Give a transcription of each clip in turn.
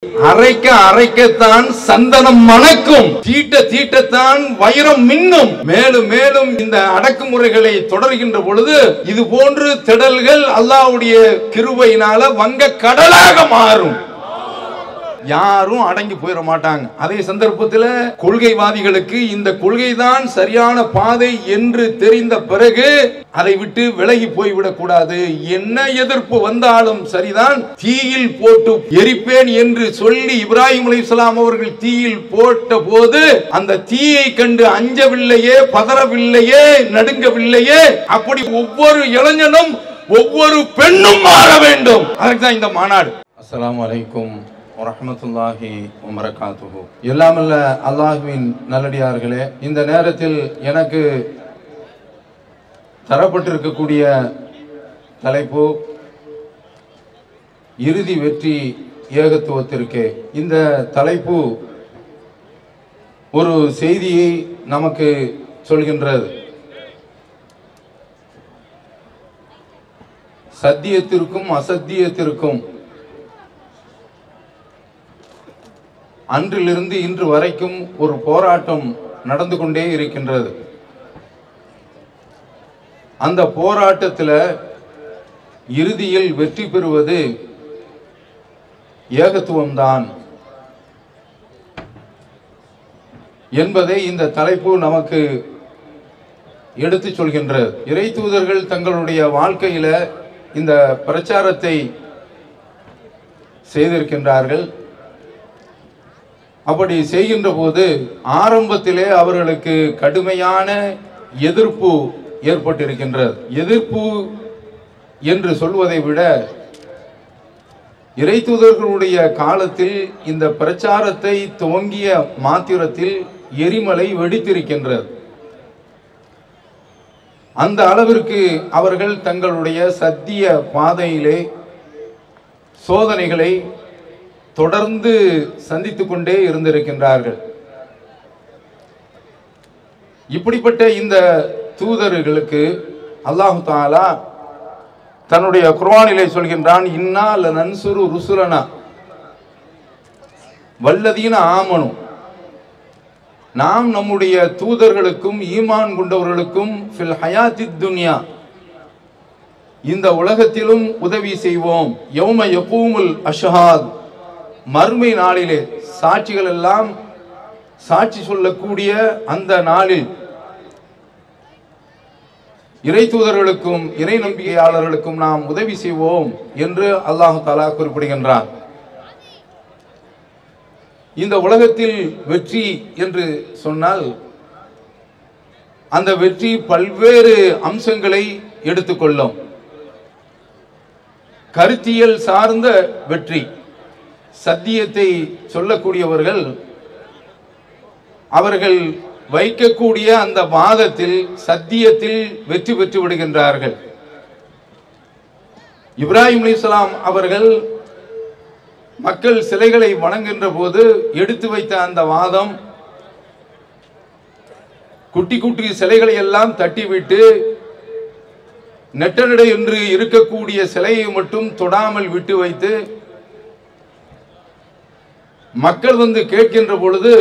அரைக்க அரைக்கத்தான் சந்தனம் மணக்கும், தீட்ட தீட்டத்தான் வைரம் மின்னும். மேலும் மேலும் இந்த அடக்குமுறைகளை தொடர்கின்ற பொழுது இது போன்று திடல்கள் அல்லாஹ்வுடைய கிருபையினால வங்க கடலாக மாறும். யாரும் அடங்கி போயிட மாட்டாங்க. அதே சந்தர்ப்பத்தில் கொள்கைவாதிகளுக்கு இந்த கொள்கைதான் சரியான பாதை என்று தெரிந்த பிறகு அதை விட்டு விலகி போய்விடக் கூடாது. என்ன எதிர்ப்பு வந்தாலும் சரிதான், தீயில் போட்டு எரிப்பேன் என்று சொல்லி இப்ராஹிம் அலைஹிஸ்ஸலாம் அவர்கள் தீயில் போட்ட போது அந்த தீயை கண்டு அஞ்சவில்லையே, பதறவில்லையே, நடுங்கவில்லையே. அப்படி ஒவ்வொரு இளைஞனும் ஒவ்வொரு பெண்ணும் மாற வேண்டும். அதற்கு தான் இந்த மாநாடு. அஸ்ஸலாமு அலைக்கும் வரஹ்மத்துல்லாஹி வபரகாத்துஹு. எல்லாமல்ல அல்லாஹ்வின் நல்லடியார்களே, இந்த நேரத்தில் எனக்கு தரப்பட்டிருக்கக்கூடிய தலைப்பு இறுதி வெற்றி ஏகத்துவத்திற்கே. இந்த தலைப்பு ஒரு செய்தியை நமக்கு சொல்கின்றது. சத்தியத்திற்கும் அசத்தியத்திற்கும் அன்றிலிருந்து இன்று வரைக்கும் ஒரு போராட்டம் நடந்து கொண்டே இருக்கின்றது. அந்த போராட்டத்தில் இறுதியில் வெற்றி பெறுவது ஏகத்துவம்தான் என்பதை இந்த தலைப்பு நமக்கு எடுத்து சொல்கின்றது. இறை தூதர்கள் தங்களுடைய வாழ்க்கையில இந்த பிரச்சாரத்தை செய்திருக்கின்றார்கள். அப்படி செய்கின்ற போது ஆரம்பத்திலே அவர்களுக்கு கடுமையான எதிர்ப்பு ஏற்பட்டிருக்கின்றது. எதிர்ப்பு என்று சொல்வதை விட இறை தூதர்களுடைய காலத்தில் இந்த பிரச்சாரத்தை துவங்கிய மாத்திரத்தில் எரிமலை வெடித்திருக்கின்றது. அந்த அளவிற்கு அவர்கள் தங்களுடைய சத்திய பாதையிலே சோதனைகளை தொடர்ந்து சந்தித்துக் கொண்டே இருந்திருக்கின்றார்கள். இப்படிப்பட்ட இந்த தூதர்களுக்கு அல்லாஹு தஆலா தன்னுடைய குர்ஆனிலே சொல்கின்றான், இன்னா லனன்சுரு ருசுலனா வல்லதீன ஆமனு. நாம் நம்முடைய தூதர்களுக்கும் ஈமான் கொண்டவர்களுக்கும் ஃபில் ஹயாத்தித் துன்யா, இந்த உலகத்திலும் உதவி செய்வோம். யௌம யகூமுல் அஷ்ஹாத், மறுமை நாளிலே சாட்சிகள் எல்லாம் சாட்சி சொல்லக்கூடிய அந்த நாளில் இறை தூதர்களுக்கும் இறை நம்பிக்கையாளர்களுக்கும் நாம் உதவி செய்வோம் என்று அல்லாஹு தஆலா குறிப்பிடுகின்றார். இந்த உலகத்தில் வெற்றி என்று சொன்னால் அந்த வெற்றி பல்வேறு அம்சங்களை எடுத்துக்கொள்ளும். கருத்தியல் சார்ந்த வெற்றி. சத்தியத்தை சொல்லக்கூடியவர்கள் அவர்கள் வைக்கக்கூடிய அந்த வாதத்தில் சத்தியத்தில் வெற்றி பெற்று விடுகின்றார்கள். இப்ராஹிம் அலைஹிஸ்ஸலாம் அவர்கள் மக்கள் சிலைகளை வணங்குகின்ற போது எடுத்து வைத்த அந்த வாதம், குட்டி குட்டி சிலைகளை எல்லாம் தட்டிவிட்டு நெட்டநடை என்று இருக்கக்கூடிய சிலையை மட்டும் தொடாமல் விட்டு வைத்து மக்கள் வந்து கேட்கின்ற பொழுது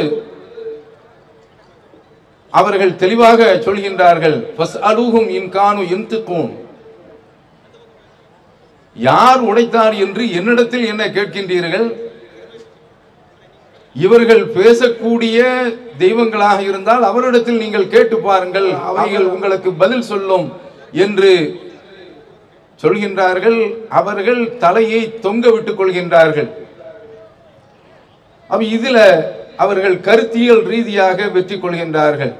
அவர்கள் தெளிவாக சொல்கின்றார்கள், ஃபஸ்அலூஹும் இன் கானூ யன்திகூன். யார் உடைத்தார் என்று என்னிடத்தில் என்ன கேட்கின்றீர்கள்? இவர்கள் பேசக்கூடிய தெய்வங்களாக இருந்தால் அவரிடத்தில் நீங்கள் கேட்டு பாருங்கள், அவைகள் உங்களுக்கு பதில் சொல்லும் என்று சொல்கின்றார்கள். அவர்கள் தலையை தொங்க விட்டுக் கொள்கின்றார்கள். அப்ப இதுல அவர்கள் கருத்தியல் ரீதியாக வெற்றி கொள்கின்றார்கள்.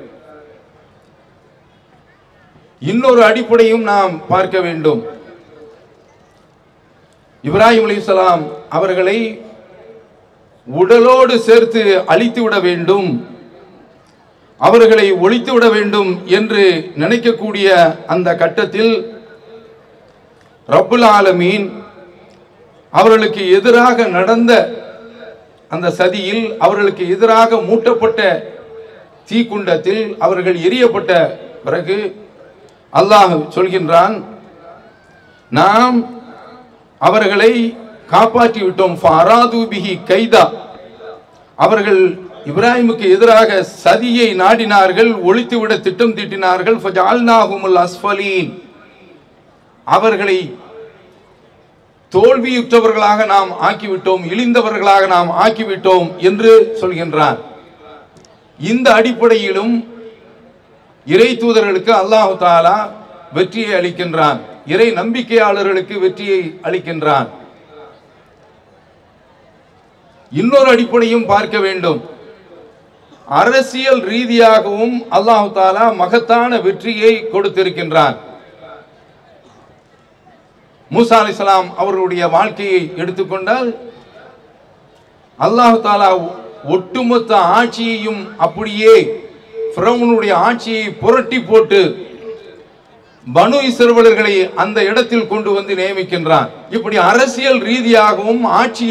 இன்னொரு அடிப்படையும் நாம் பார்க்க வேண்டும். இப்ராஹிம் அலைஹிஸ்ஸலாம் அவர்களை உடலோடு சேர்த்து அழித்து விட வேண்டும், அவர்களை ஒழித்து விட வேண்டும் என்று நினைக்கக்கூடிய அந்த கட்டத்தில் ரப்புல் ஆலமீன் அவர்களுக்கு எதிராக நடந்த அந்த சதியில், அவர்களுக்கு எதிராக மூட்டப்பட்ட தீக்குண்டத்தில் அவர்கள் எரியப்பட்ட பிறகு அல்லாஹ் சொல்கின்றான், நாம் அவர்களை காப்பாற்றி விட்டோம். ஃபஅராது பிஹி கைதா, அவர்கள் இப்ராஹிமுக்கு எதிராக சதியை நாடினார்கள், ஒழித்துவிட திட்டம் தீட்டினார்கள். ஃபஜஅல்நாஹுமுல் அஸ்ஃபலீன், அவர்களை தோல்வியுற்றவர்களாக நாம் ஆக்கிவிட்டோம், இழிந்தவர்களாக நாம் ஆக்கிவிட்டோம் என்று சொல்கின்றார். இந்த அடிப்படையிலும் இறை தூதர்களுக்கு அல்லாஹ் தஆலா வெற்றியை அளிக்கின்றான், இறை நம்பிக்கையாளர்களுக்கு வெற்றியை அளிக்கின்றான். இன்னொரு அடிப்படையும் பார்க்க வேண்டும். அரசியல் ரீதியாகவும் அல்லாஹ் தஆலா மகத்தான வெற்றியை கொடுத்திருக்கின்றான். மூசா அலைஹிஸ்ஸலாம் அவர்களுடைய வாழ்க்கையை எடுத்துக்கொண்டால் அல்லாஹ் தஆலா ஒட்டுமொத்த ஆட்சியையும் அப்படியே ஃபிரௌனுடைய ஆட்சியை புரட்டி போட்டு பனு இஸ்ரவேலர்களை அந்த இடத்தில் கொண்டு வந்து நியமிக்கின்றான். இப்படி அரசியல் ரீதியாகவும் ஆட்சி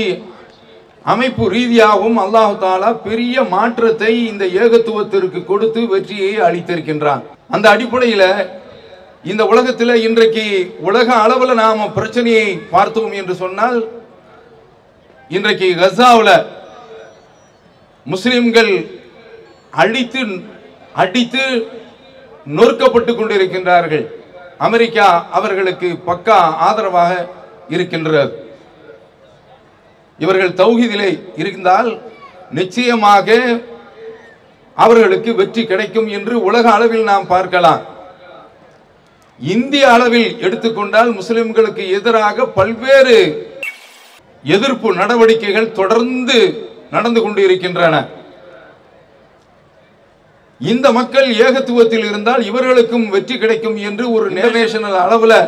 அமைப்பு ரீதியாகவும் அல்லாஹ் தஆலா பெரிய மாற்றத்தை இந்த ஏகத்துவத்திற்கு கொடுத்து வெற்றியை அளித்திருக்கின்றான். அந்த அடிப்படையில் இந்த உலகத்தில் இன்றைக்கு உலக அளவில் நாம பிரச்சனையை பார்த்தோம் என்று சொன்னால், இன்றைக்கு கசாவில் முஸ்லிம்கள் அடித்து நொறுக்கப்பட்டு கொண்டிருக்கின்றார்கள். அமெரிக்கா அவர்களுக்கு பக்கா ஆதரவாக இருக்கின்றது. இவர்கள் தௌஹீதிலே இருந்தால் நிச்சயமாக அவர்களுக்கு வெற்றி கிடைக்கும் என்று உலக அளவில் நாம் பார்க்கலாம். இந்திய அளவில் எடுத்துக்கொண்டால் முஸ்லிம்களுக்கு எதிராக பல்வேறு எதிர்ப்பு நடவடிக்கைகள் தொடர்ந்து நடந்து கொண்டு இருக்கின்றன. இந்த மக்கள் ஏகத்துவத்தில் இருந்தால் இவர்களுக்கும் வெற்றி கிடைக்கும் என்று ஒரு இன்டர்நேஷனல் அளவில்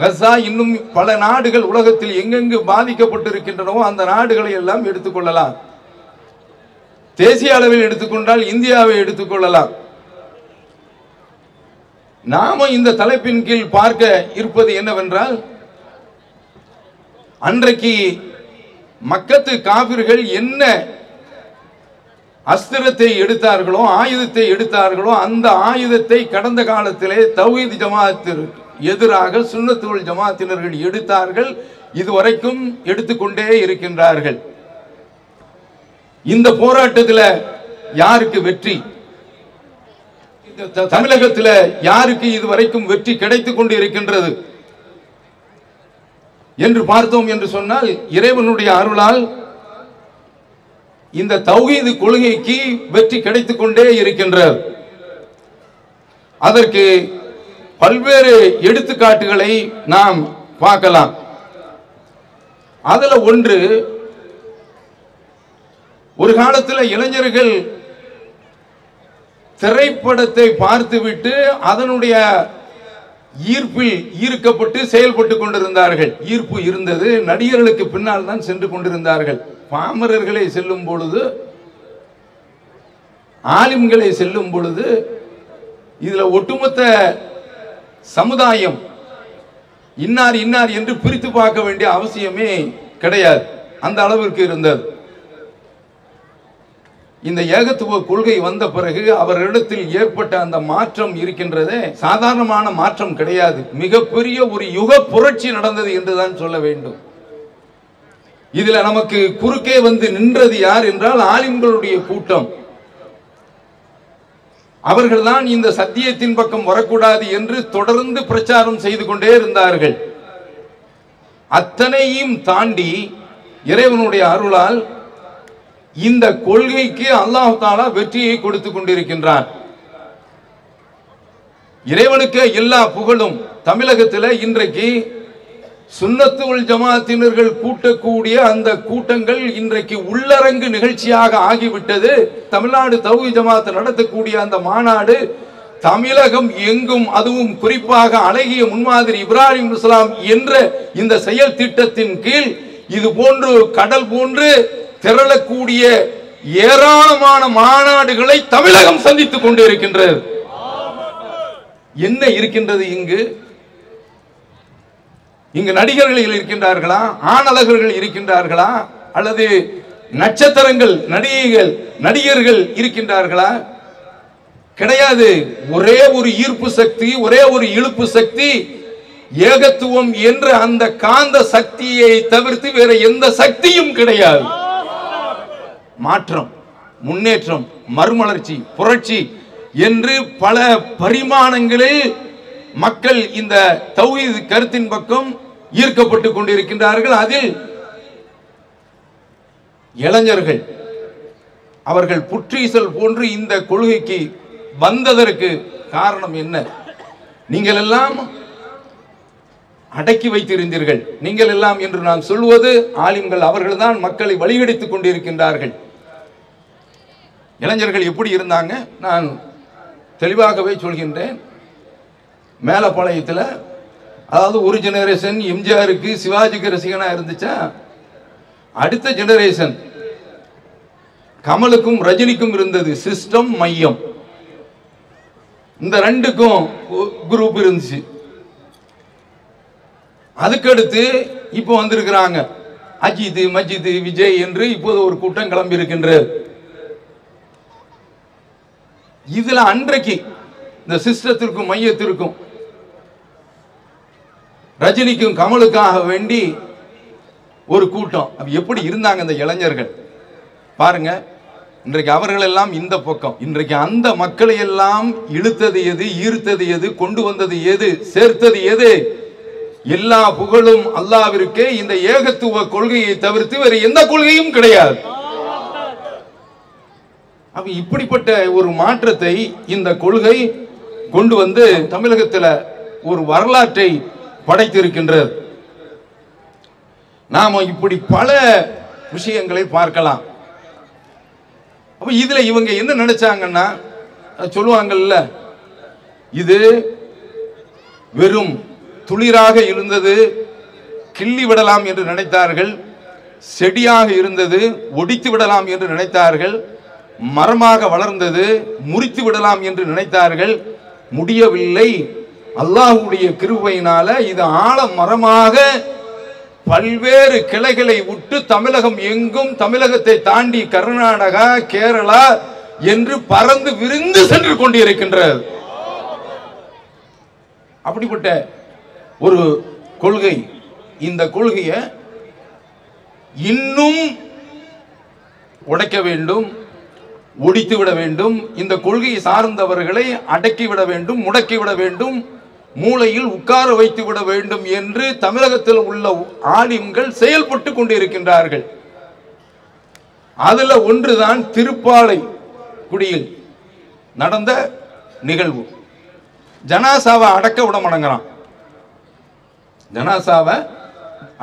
கசா இன்னும் பல நாடுகள் உலகத்தில் எங்கெங்கு பாதிக்கப்பட்டிருக்கின்றனவோ அந்த நாடுகளை எல்லாம் எடுத்துக்கொள்ளலாம். தேசிய அளவில் எடுத்துக்கொண்டால் இந்தியாவை எடுத்துக்கொள்ளலாம். நாம இந்த தலைப்பின் கீழ் பார்க்க இருப்பது என்னவென்றால், அன்றைக்கு மக்கத்து காபிர்கள் என்ன அஸ்திரத்தை எடுத்தார்களோ, ஆயுதத்தை எடுத்தார்களோ, அந்த ஆயுதத்தை கடந்த காலத்திலே தௌஹீத் ஜமாஅத்திற்கு எதிராக சுன்னத் வல் ஜமாஅத்தினர்கள் எடுத்தார்கள். இதுவரைக்கும் எடுத்துக்கொண்டே இருக்கின்றார்கள். இந்த போராட்டத்தில் யாருக்கு வெற்றி? தமிழகத்தில் யாருக்கு இதுவரைக்கும் வெற்றி கிடைத்துக் கொண்டு இருக்கின்றது என்று பார்த்தோம் என்று சொன்னால், இறைவனுடைய அருளால் இந்த தௌஹீது கொள்கைக்கு வெற்றி கிடைத்துக் கொண்டே இருக்கின்றது. அதற்கு பல்வேறு எடுத்துக்காட்டுகளை நாம் பார்க்கலாம். அதுல ஒன்று, ஒரு காலத்தில் இளைஞர்கள் திரைப்படத்தை பார்த்துவிட்டு அதனுடைய ஈர்ப்பில் ஈர்க்கப்பட்டு செயல்பட்டு கொண்டிருந்தார்கள். ஈர்ப்பு இருந்தது, நடிகர்களுக்கு பின்னால் தான் சென்று கொண்டிருந்தார்கள். பாமரர்களை செல்லும் பொழுது, ஆலிம்களை செல்லும் பொழுது இதுல ஒட்டுமொத்த சமுதாயம் இன்னார் இன்னார் என்று பிரித்து பார்க்க வேண்டிய அவசியமே கிடையாது. அந்த அளவிற்கு இருந்தது. இந்த ஏகத்துவ கொள்கை வந்த பிறகு அவர்களிடத்தில் ஏற்பட்ட அந்த மாற்றம் இருக்கின்றதே சாதாரணமான மாற்றம் கிடையாது. மிகப்பெரிய ஒரு யுக புரட்சி நடந்தது என்றுதான் சொல்ல வேண்டும். இதுல நமக்கு குறுக்கே வந்து நின்றது யார் என்றால் ஆலிம்களுடைய கூட்டம். அவர்கள்தான் இந்த சத்தியத்தின் பக்கம் வரக்கூடாது என்று தொடர்ந்து பிரச்சாரம் செய்து கொண்டே இருந்தார்கள். அத்தனையும் தாண்டி இறைவனுடைய அருளால் இந்த கொள்கைக்கு அல்லாஹ் தஆலா வெற்றியை கொடுத்து கொண்டிருக்கின்றான். இறைவனுக்கு எல்லா புகழும். தமிழகத்தில் இன்றைக்கு சுன்னத்து வல் ஜமாஅத்தினர்கள் கூட்டக்கூடிய அந்த கூட்டங்கள் இன்றைக்கு உள்ளரங்கு நிகழ்ச்சியாக ஆகிவிட்டது. தமிழ்நாடு தௌஹீத் ஜமாஅத் நடத்தக்கூடிய அந்த மாநாடு தமிழகம் எங்கும், அதுவும் குறிப்பாக அழகிய முன்மாதிரி இப்ராஹிம் இஸ்லாம் என்ற இந்த செயல் திட்டத்தின் கீழ் இது போன்று கடல் போன்று திரளக்கூடிய ஏராளமான மாநாடுகளை தமிழகம் சந்தித்துக் கொண்டு இருக்கின்றது. என்ன இருக்கின்றது இங்கு நடிகர்கள் இருக்கின்றார்களா? ஆணழகர்கள் இருக்கின்றார்களா? அல்லது நட்சத்திரங்கள் நடிகர்கள் இருக்கின்றார்களா? கிடையாது. ஒரே ஒரு ஈர்ப்பு சக்தி, ஒரே ஒரு இழுப்பு சக்தி ஏகத்துவம் என்ற அந்த காந்த சக்தியை தவிர்த்து வேற எந்த சக்தியும் கிடையாது. மாற்றம், முன்னேற்றம், மறுமலர்ச்சி, புரட்சி என்று பல பரிமாணங்களில் மக்கள் இந்த தௌஹீத் கருத்தின் பக்கம் ஈர்க்கப்பட்டு கொண்டிருக்கின்றார்கள். அதில் இளைஞர்கள் அவர்கள் புற்றீசல் போன்று இந்த கொள்கைக்கு வந்ததற்கு காரணம் என்ன? நீங்கள் எல்லாம் அடக்கி வைத்திருந்தீர்கள். நீங்கள் எல்லாம் என்று நான் சொல்வது ஆலிம்கள் அவர்கள்தான் மக்களை வழிகெடுத்துக் கொண்டிருக்கின்றார்கள். இளைஞர்கள் எப்படி இருந்தாங்க? நான் தெளிவாகவே சொல்கின்றேன். மேலப்பாளையத்தில் அதாவது ஒரு ஜெனரேஷன் எம்ஜிஆருக்கு சிவாஜிக்கு ரசிகனா இருந்துச்சா, அடுத்த ஜெனரேஷன் கமலுக்கும் ரஜினிக்கும் இருந்தது சிஸ்டம் மையம். இந்த ரெண்டுக்கும் குரூப் இருந்துச்சு. அதுக்கடுத்து இப்போ வந்திருக்கிறாங்க அஜித், மஜித், விஜய் என்று இப்போது ஒரு கூட்டம் கிளம்பி இருக்கின்றது. இதுல அன்றைக்கு இந்த சிஸ்டத்திற்கும் மையத்திற்கும் ரஜினிக்கும் கமலுக்காக வேண்டி ஒரு கூட்டம். எப்படி இருந்தாங்க இந்த இளைஞர்கள் பாருங்க. இன்றைக்கு அவர்கள் எல்லாம் இந்த பக்கம், இன்றைக்கு அந்த மக்களை எல்லாம் இழுத்தது எது, ஈர்த்தது எது, கொண்டு வந்தது எது, சேர்த்தது எது? எல்லா புகழும் அல்லாஹ்விற்கே. இந்த ஏகத்துவ கொள்கையை தவிர்த்து வேறு எந்த கொள்கையும் கிடையாது. அப்ப இப்படிப்பட்ட ஒரு மாற்றத்தை இந்த கொள்கை கொண்டு வந்து தமிழகத்தில் ஒரு வரலாற்றை படைத்திருக்கின்றது. நாம இப்படி பல விஷயங்களை பார்க்கலாம். அப்ப இதுல இவங்க என்ன நினைச்சாங்கன்னா, சொல்லுவாங்கல்ல, இது வெறும் துளிராக இருந்தது கிள்ளி விடலாம் என்று நினைத்தார்கள், செடியாக இருந்தது ஒடித்து விடலாம் என்று நினைத்தார்கள், மரமாக வளர்ந்தது முறித்து விடலாம் என்று நினைத்தார்கள். முடியவில்லை. அல்லாஹ்வுடைய கிருபையினால இது ஆழ மரமாக பல்வேறு கிளைகளை விட்டு தமிழகம் எங்கும், தமிழகத்தை தாண்டி கர்நாடகா, கேரளா என்று பறந்து விரிந்து சென்று கொண்டிருக்கின்றது. அப்படிப்பட்ட ஒரு கொள்கை. இந்த கொள்கையை இன்னும் உடைக்க வேண்டும், ஒடித்து விட வேண்டும். இந்த கொள்கையை சார்ந்தவர்களை அடக்கிவிட வேண்டும், முடக்கிவிட வேண்டும், மூளையில் உட்கார வைத்து விட வேண்டும் என்று தமிழகத்தில் உள்ள ஆலிம்கள் செயல்பட்டு கொண்டிருக்கின்றார்கள். அதுல ஒன்றுதான் திருப்பாலை குடியில் நடந்த நிகழ்வு. ஜனாசாவை அடக்க விட மாட்டேங்கிறான். ஜனாசாவை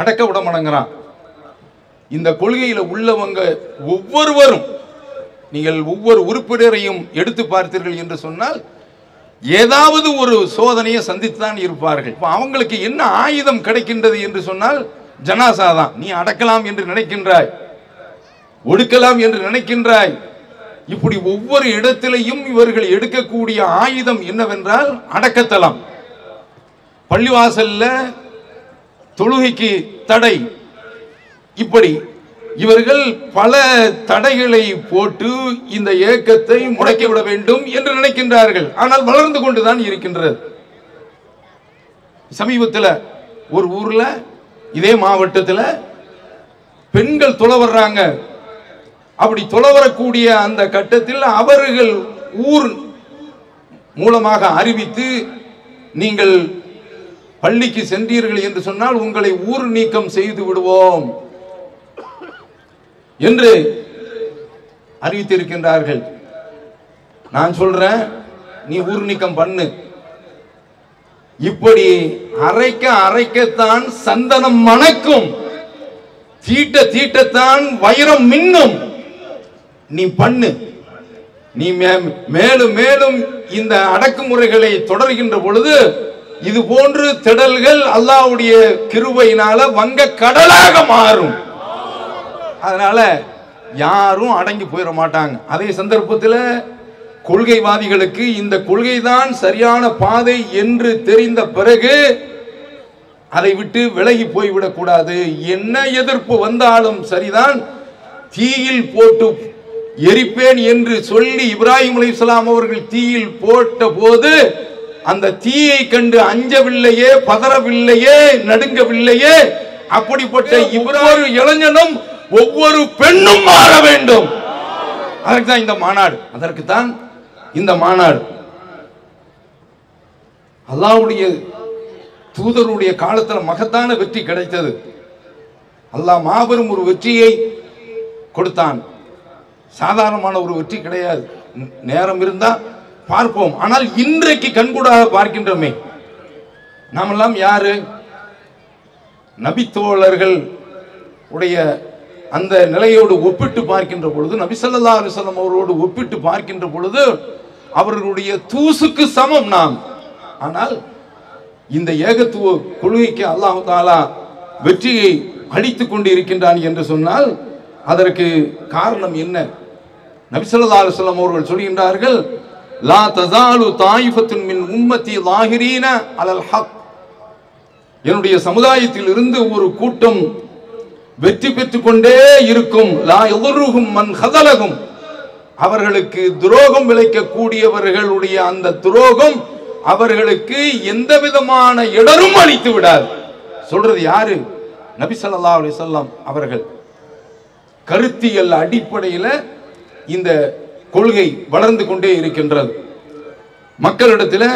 அடக்க விட மாட்டேங்கிறான். இந்த கொள்கையில் உள்ளவங்க ஒவ்வொருவரும், நீங்கள் ஒவ்வொரு உறுப்பினரையும் எடுத்து பார்த்தீர்கள் என்று சொன்னால் ஏதாவது ஒரு சோதனையை சந்தித்துதான் இருப்பார்கள். அவங்களுக்கு என்ன ஆயுதம் கிடைக்கின்றது என்று சொன்னால் ஜனாசா தான். நீ அடக்கலாம் என்று நினைக்கின்றாய், ஒடுக்கலாம் என்று நினைக்கின்றாய். இப்படி ஒவ்வொரு இடத்திலையும் இவர்கள் எடுக்கக்கூடிய ஆயுதம் என்னவென்றால் அடக்கத்தலாம். பள்ளிவாசல்ல தொழுகைக்கு தடை. இப்படி இவர்கள் பல தடைகளை போட்டு இந்த இயக்கத்தை முடக்கிவிட வேண்டும் என்று நினைக்கின்றார்கள். ஆனால் வளர்ந்து கொண்டுதான் இருக்கின்றது. சமீபத்தில் ஒரு ஊர்ல, இதே மாவட்டத்தில் பெண்கள் தொலை வர்றாங்க. அப்படி தொலை வரக்கூடிய அந்த கட்டத்தில் அவர்கள் ஊர் மூலமாக அறிவித்து, நீங்கள் பள்ளிக்கு சென்றீர்கள் என்று சொன்னால் உங்களை ஊர் நீக்கம் செய்து விடுவோம் என்று அறிவித்திருக்கின்றார்கள். நான் சொல்றேன், நீ ஊர் நீக்கம் பண்ணு. இப்படி அரைக்க அரைக்கத்தான் சந்தனம் மணக்கும், தீட்ட தீட்டத்தான் வைரம் மின்னும். நீ பண்ணு. நீ மேலும் மேலும் இந்த அடக்குமுறைகளை தொடர்கின்ற பொழுது இது போன்று திடல்கள் அல்லாஹ்வுடைய கிருபையினால வங்க கடலாக மாறும். அதனால யாரும் அடங்கி போயிட மாட்டாங்க. அதே சந்தர்ப்பத்தில் கொள்கைவாதிகளுக்கு இந்த கொள்கைதான் சரியான பாதை என்று தெரிந்த பிறகு அதை விட்டு விலகி போய்விடக் கூடாது. என்ன எதிர்ப்பு வந்தாலும் சரிதான், தீயில் போட்டு எரிப்பேன் என்று சொல்லி இப்ராஹிம் அலைஹிஸ்ஸலாம் அவர்கள் தீயில் போட்ட போது அந்த தீயை கண்டு அஞ்சவில்லையே, பதறவில்லையே, நடுங்கவில்லையே. அப்படிப்பட்ட ஒவ்வொரு இளைஞனும் ஒவ்வொரு பெண்ணும் மாற வேண்டும். அதற்கு தான் இந்த மாநாடு. அல்லாஹ்வுடைய தூதருடைய காலத்தில் மகத்தான வெற்றி கிடைத்தது. அல்லாஹ் மாபெரும் ஒரு வெற்றியை கொடுத்தான். சாதாரணமான ஒரு வெற்றி கிடையாது. நேரம் இருந்தா பார்ப்போம். ஆனால் இன்றைக்கு கண்கூடாக பார்க்கின்றோமே, நாமெல்லாம் யாரு? நபித்தோழர்கள் உடைய அந்த நிலையோடு ஒப்பிட்டு பார்க்கின்ற பொழுது, நபி ஸல்லல்லாஹு அலைஹி வஸல்லம் அவரோடு ஒப்பிட்டு பார்க்கின்ற பொழுது அவர்களுடைய தூசுக்கு சமம் நாம். ஆனால் இந்த ஏகத்துவ கொள்கைக்கு அல்லாஹ் தஆலா வெற்றியை அளித்துக் கொண்டு இருக்கின்றான் என்று சொன்னால் அதற்கு காரணம் என்ன? நபி ஸல்லல்லாஹு அலைஹி வஸல்லம் அவர்கள் சொல்கின்றார்கள், லா தஸாலு தாயிஃபத்துன் மின் உம்மத்தி லாஹிரீன அலல் ஹக். என்னுடைய சமுதாயத்தில் இருந்து ஒரு கூட்டம் வெற்றி பெற்றுக் கொண்டே இருக்கும். லா யதுருஹும் மன் ஹதலஹும். அவர்களுக்கு துரோகம் விளைக்கக்கூடியவர்களுடைய அந்த துரோகம் அவர்களுக்கு எந்த விதமான இடரும் அளித்து விடாது. சொல்றது யாரு? நபி ஸல்லல்லாஹு அலைஹி வஸல்லம் அவர்கள். கருத்தியல் அடிப்படையில் இந்த கொள்கை வளர்ந்து கொண்டே இருக்கின்றது. மக்களிடத்தில்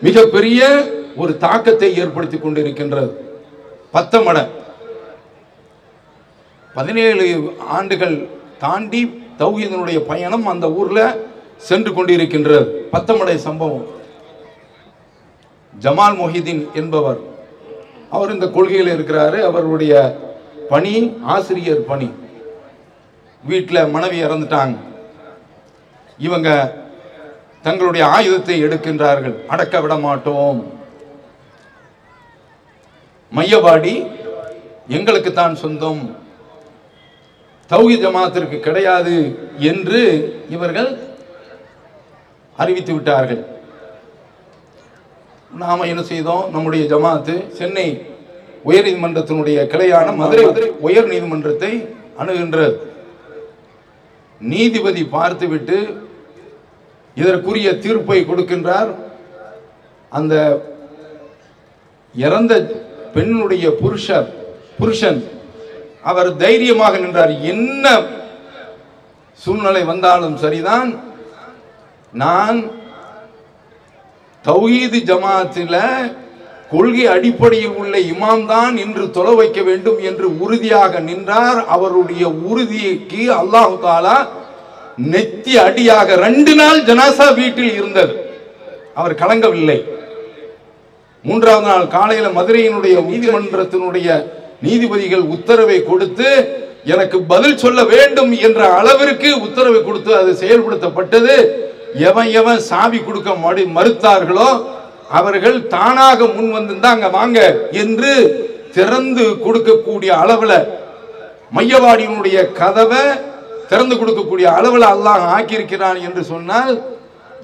மிகப்பெரிய ஒரு தாக்கத்தை ஏற்படுத்தி கொண்டிருக்கின்றது. 17 ஆண்டுகள் தாண்டி தௌஹீதினுடைய பயணம் அந்த ஊர்ல சென்று கொண்டிருக்கின்றது. பத்தமடை சம்பவம். ஜமால் மொஹிதீன் என்பவர், அவர் இந்த கொள்கையில் இருக்கிறாரு. அவருடைய பணி ஆசிரியர் பணி. வீட்டில் மனைவி இறந்துட்டாங்க. இவங்க தங்களுடைய ஆயுதத்தை எடுக்கின்றார்கள். அடக்க விட மாட்டோம், மையவாடி எங்களுக்கு தான் சொந்தம், தௌஹீத் ஜமாத்திற்கு கிடையாது என்று இவர்கள் அறிவித்து விட்டார்கள். நாம என்ன செய்தோம்? நம்முடைய ஜமாத்து சென்னை உயர் நீதிமன்றத்தினுடைய கிளையான மதுரை உயர் நீதிமன்றத்தை அணுகின்றது. நீதிபதி பார்த்துவிட்டு இதற்குரிய தீர்ப்பை கொடுக்கின்றார். அந்த இறந்த பெண்ணுடைய புருஷன் அவர் தைரியமாக நின்றார். என்ன சூழ்நிலை வந்தாலும் சரிதான், நான் தௌஹீத் ஜமாத்தில் கொள்கை அடிப்படையில் உள்ள இமாம் தான் என்று தொலை வைக்க வேண்டும் என்று உறுதியாக நின்றார். அவருடைய உறுதிக்கு அல்லாஹ் தஆலா நெத்தி அடியாக 2 நாள் ஜனாசா வீட்டில் இருந்தது. அவர் கலங்கவில்லை. 3வது நாள் காலையில் மதுரையினுடைய நீதிமன்றத்தினுடைய நீதிபதிகள் உத்தரவை கொடுத்து எனக்கு பதில் சொல்ல வேண்டும் என்ற அளவிற்கு உத்தரவை கொடுத்து அது செயல்படுத்தப்பட்டது. எவன் சாவி கொடுக்க மறுத்தார்களோ அவர்கள் தானாக முன் வந்திருந்தாங்க வாங்க என்று திறந்து கொடுக்கக்கூடிய அளவில், மையவாடியினுடைய கதவை திறந்து கொடுக்கக்கூடிய அளவில் அல்லாஹ் ஆக்கியிருக்கிறான் என்று சொன்னால்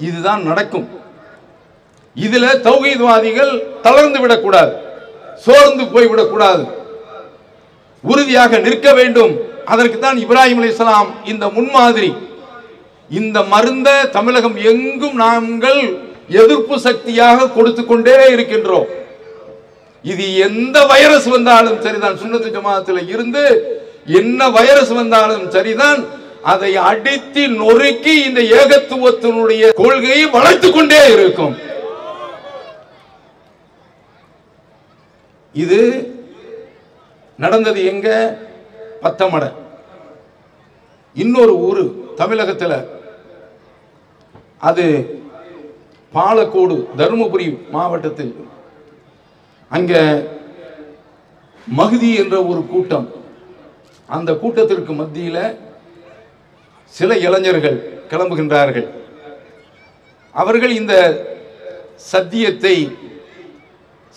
இதுதான் நடக்கும். இதுல தௌஹீத்வாதிகள் தளர்ந்து விடக்கூடாது, சோர்ந்து போய்விடக்கூடாது, உறுதியாக நிற்க வேண்டும். அதற்கு தான் இப்ராஹிம் அலைஹிஸ்ஸலாம் இந்த முன்மாதிரி. இந்த மருந்த தமிழகம் எங்கும் நாங்கள் எதிர்ப்பு சக்தியாக கொடுத்து கொண்டே இருக்கின்றோம். இது எந்த வைரஸ் வந்தாலும் சரிதான், சுன்னத்து ஜமாத்தில் இருந்து என்ன வைரஸ் வந்தாலும் சரிதான், அதை அடித்து நொறுக்கி இந்த ஏகத்துவத்தினுடைய கொள்கையை வளர்த்துக் கொண்டே இருக்கும். இது நடந்தது எங்க? பத்தமடை. இன்னொரு ஊரு தமிழகத்தில், அது பாலக்கோடு தருமபுரி மாவட்டத்தில். அங்க மஹ்தி என்ற ஒரு கூட்டம். அந்த கூட்டத்திற்கு மத்தியில் சில இளைஞர்கள் கிளம்புகின்றார்கள். அவர்கள் இந்த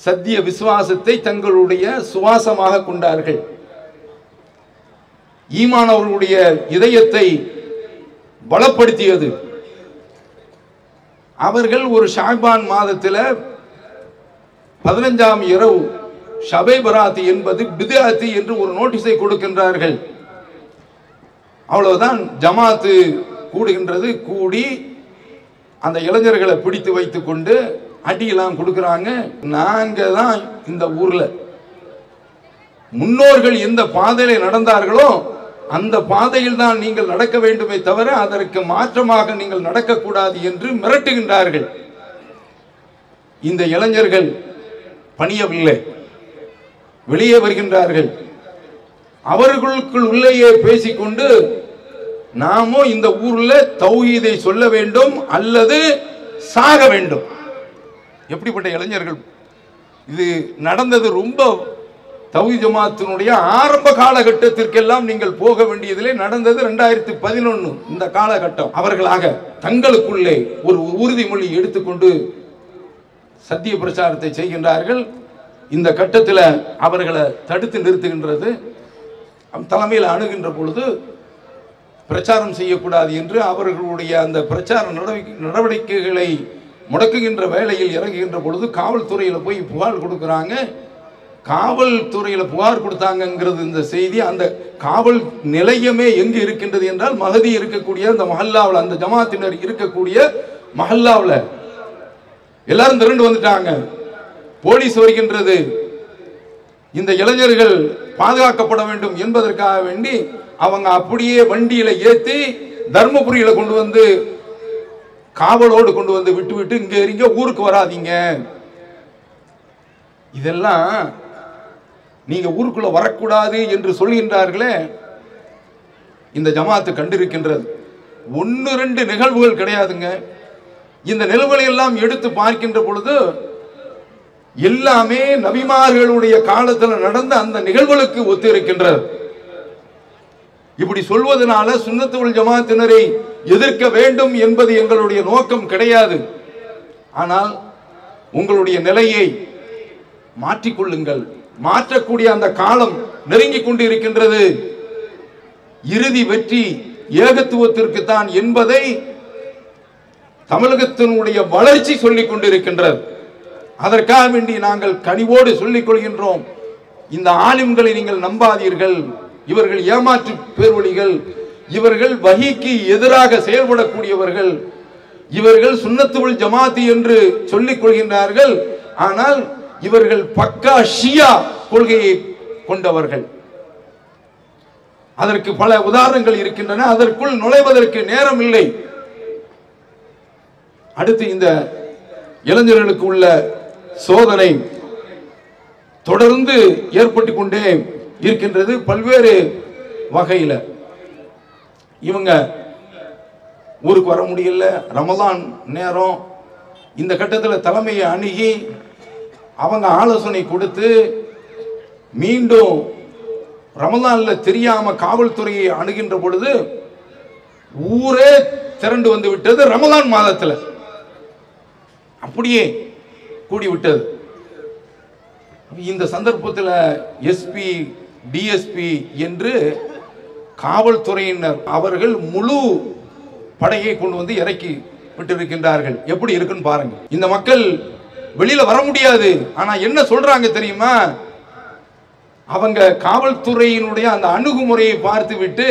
சத்திய விசுவாசத்தை தங்களுடைய சுவாசமாக கொண்டார்கள். ஈமான் அவர்களுடைய இதயத்தை பலப்படுத்தியது. அவர்கள் ஒரு ஷாபான் மாதத்தில் 15ஆம் இரவு ஷபை பராத் என்பது பித்அத் என்று ஒரு நோட்டீஸை கொடுக்கின்றார்கள். அவ்வளவுதான். ஜமாத்து கூடுகின்றது. கூடி அந்த இளைஞர்களை பிடித்து வைத்துக் கொண்டு அடியெல்லாம் கொடுக்குறாங்க. நாங்க தான் இந்த ஊர்ல முன்னோர்கள் எந்த பாதையில நடந்தார்களோ அந்த பாதையில் தான் நீங்கள் நடக்க வேண்டுமே தவிர அதற்கு மாற்றமாக நீங்கள் நடக்கக்கூடாது என்று மிரட்டுகின்றார்கள். இந்த இளைஞர்கள் பணியவில்லை, வெளியே வருகின்றார்கள். அவர்களுக்குள் உள்ளேயே பேசிக்கொண்டு நாமும் இந்த ஊர்ல தௌஹீதை சொல்ல வேண்டும் அல்லது சாக வேண்டும். எப்படிப்பட்ட இளைஞர்கள்! இது நடந்தது ரொம்ப தௌஹீத் ஜமாத்தினுடைய ஆரம்ப காலகட்டத்திற்கெல்லாம் நீங்கள் போக வேண்டியதிலே நடந்தது 2011 இந்த காலகட்டம். அவர்களாக தங்களுக்குள்ளே ஒரு உறுதிமொழி எடுத்துக்கொண்டு சத்திய பிரச்சாரத்தை செய்கின்றார்கள். இந்த கட்டத்தில் அவர்களை தடுத்து நிறுத்துகின்றது. தலைமையில் அணுகின்ற பொழுது பிரச்சாரம் செய்யக்கூடாது என்று அவர்களுடைய அந்த பிரச்சார நடவடிக்கைகளை முடக்குகின்ற வேளையில் இறங்குகின்ற பொழுது காவல்துறையில் போய் புகார் கொடுக்குறாங்க. காவல்துறையில் புகார் கொடுத்தாங்கிறது இந்த செய்தி. அந்த காவல் நிலையமே எங்கு இருக்கின்றது என்றால் மஹதி இருக்கக்கூடிய அந்த மஹல்லாவில், அந்த ஜமாத்தினர் இருக்கக்கூடிய மஹல்லாவில் எல்லாரும் திரண்டு வந்துட்டாங்க. போலீஸ் வருகின்றது. இந்த இளைஞர்கள் பாதுகாக்கப்பட வேண்டும் என்பதற்காக வேண்டி அவங்க அப்படியே வண்டியில ஏற்றி தர்மபுரியில கொண்டு வந்து காவலோடு கொண்டு வந்து விட்டு இங்க இருங்க, ஊருக்கு வராதீங்க. இதெல்லாம் நீங்க ஊருக்குள்ள வரக்கூடாது என்று சொல்கின்றார்களே, இந்த ஜமாத்து கண்டிருக்கின்றது. 1-2 நிகழ்வுகள் கிடையாதுங்க. இந்த நிகழ்வுகளை எல்லாம் எடுத்து பார்க்கின்ற பொழுது எல்லாமே நபிமார்களுடைய காலத்தில் நடந்த அந்த நிகழ்வுகளுக்கு ஒத்து இருக்கின்றது. இப்படி சொல்வதனால சுன்னத்து வல் ஜமாத்தினரை எதிர்க்க வேண்டும் என்பது எங்களுடைய நோக்கம் கிடையாது. ஆனால் உங்களுடைய நிலையை மாற்றிக்கொள்ளுங்கள். மாற்றக்கூடிய அந்த காலம் நெருங்கிக் கொண்டு இருக்கின்றது. இறுதி வெற்றி ஏகத்துவத்திற்கு தான் என்பதை தமிழகத்தினுடைய வளர்ச்சி சொல்லிக் கொண்டிருக்கின்றது. அதற்காக வேண்டி நாங்கள் கனிவோடு சொல்லிக் கொள்கின்றோம், இந்த ஆலிம்களை நீங்கள் நம்பாதீர்கள். இவர்கள் ஏமாற்று பேர்வழிகள், இவர்கள் வஹீக்கு எதிராக செயல்படக்கூடியவர்கள், இவர்கள் சுன்னத்து வல் ஜமாத் என்று சொல்லிக் கொள்கின்றார்கள். ஆனால் இவர்கள் பக்கா ஷியா கொள்கையை கொண்டவர்கள். அதற்கு பல உதாரணங்கள் இருக்கின்றன. அதற்குள் நுழைவதற்கு நேரம் இல்லை. அடுத்து இந்த இளைஞர்களுக்கு உள்ள சோதனை தொடர்ந்து ஏற்பட்டு கொண்டே இருக்கின்றது. பல்வேறு வகையில் இவங்க ஊருக்கு வர முடியல. ரமலான் நேரம். இந்த கட்டத்தில் தலைமையை அணுகி அவங்க ஆலோசனை கொடுத்து மீண்டும் ரமலான்ல தெரியாம காவல்துறையை அணுகின்ற பொழுது ஊரே திரண்டு வந்து விட்டது. ரமலான் மாதத்தில் அப்படியே கூடிவிட்டது. இந்த சந்தர்ப்பத்தில் எஸ்பி, டிஎஸ்பி என்று காவல்துறையினர் அவர்கள் முழு படையை கொண்டு வந்து இறக்கி விட்டிருக்கின்றார்கள். எப்படி இருக்குன்னு பாருங்க. இந்த மக்கள் வெளியில வர முடியாது. ஆனா என்ன சொல்றாங்க தெரியுமா? அவங்க காவல்துறையினுடைய அந்த அணுகுமுறையை பார்த்து விட்டு,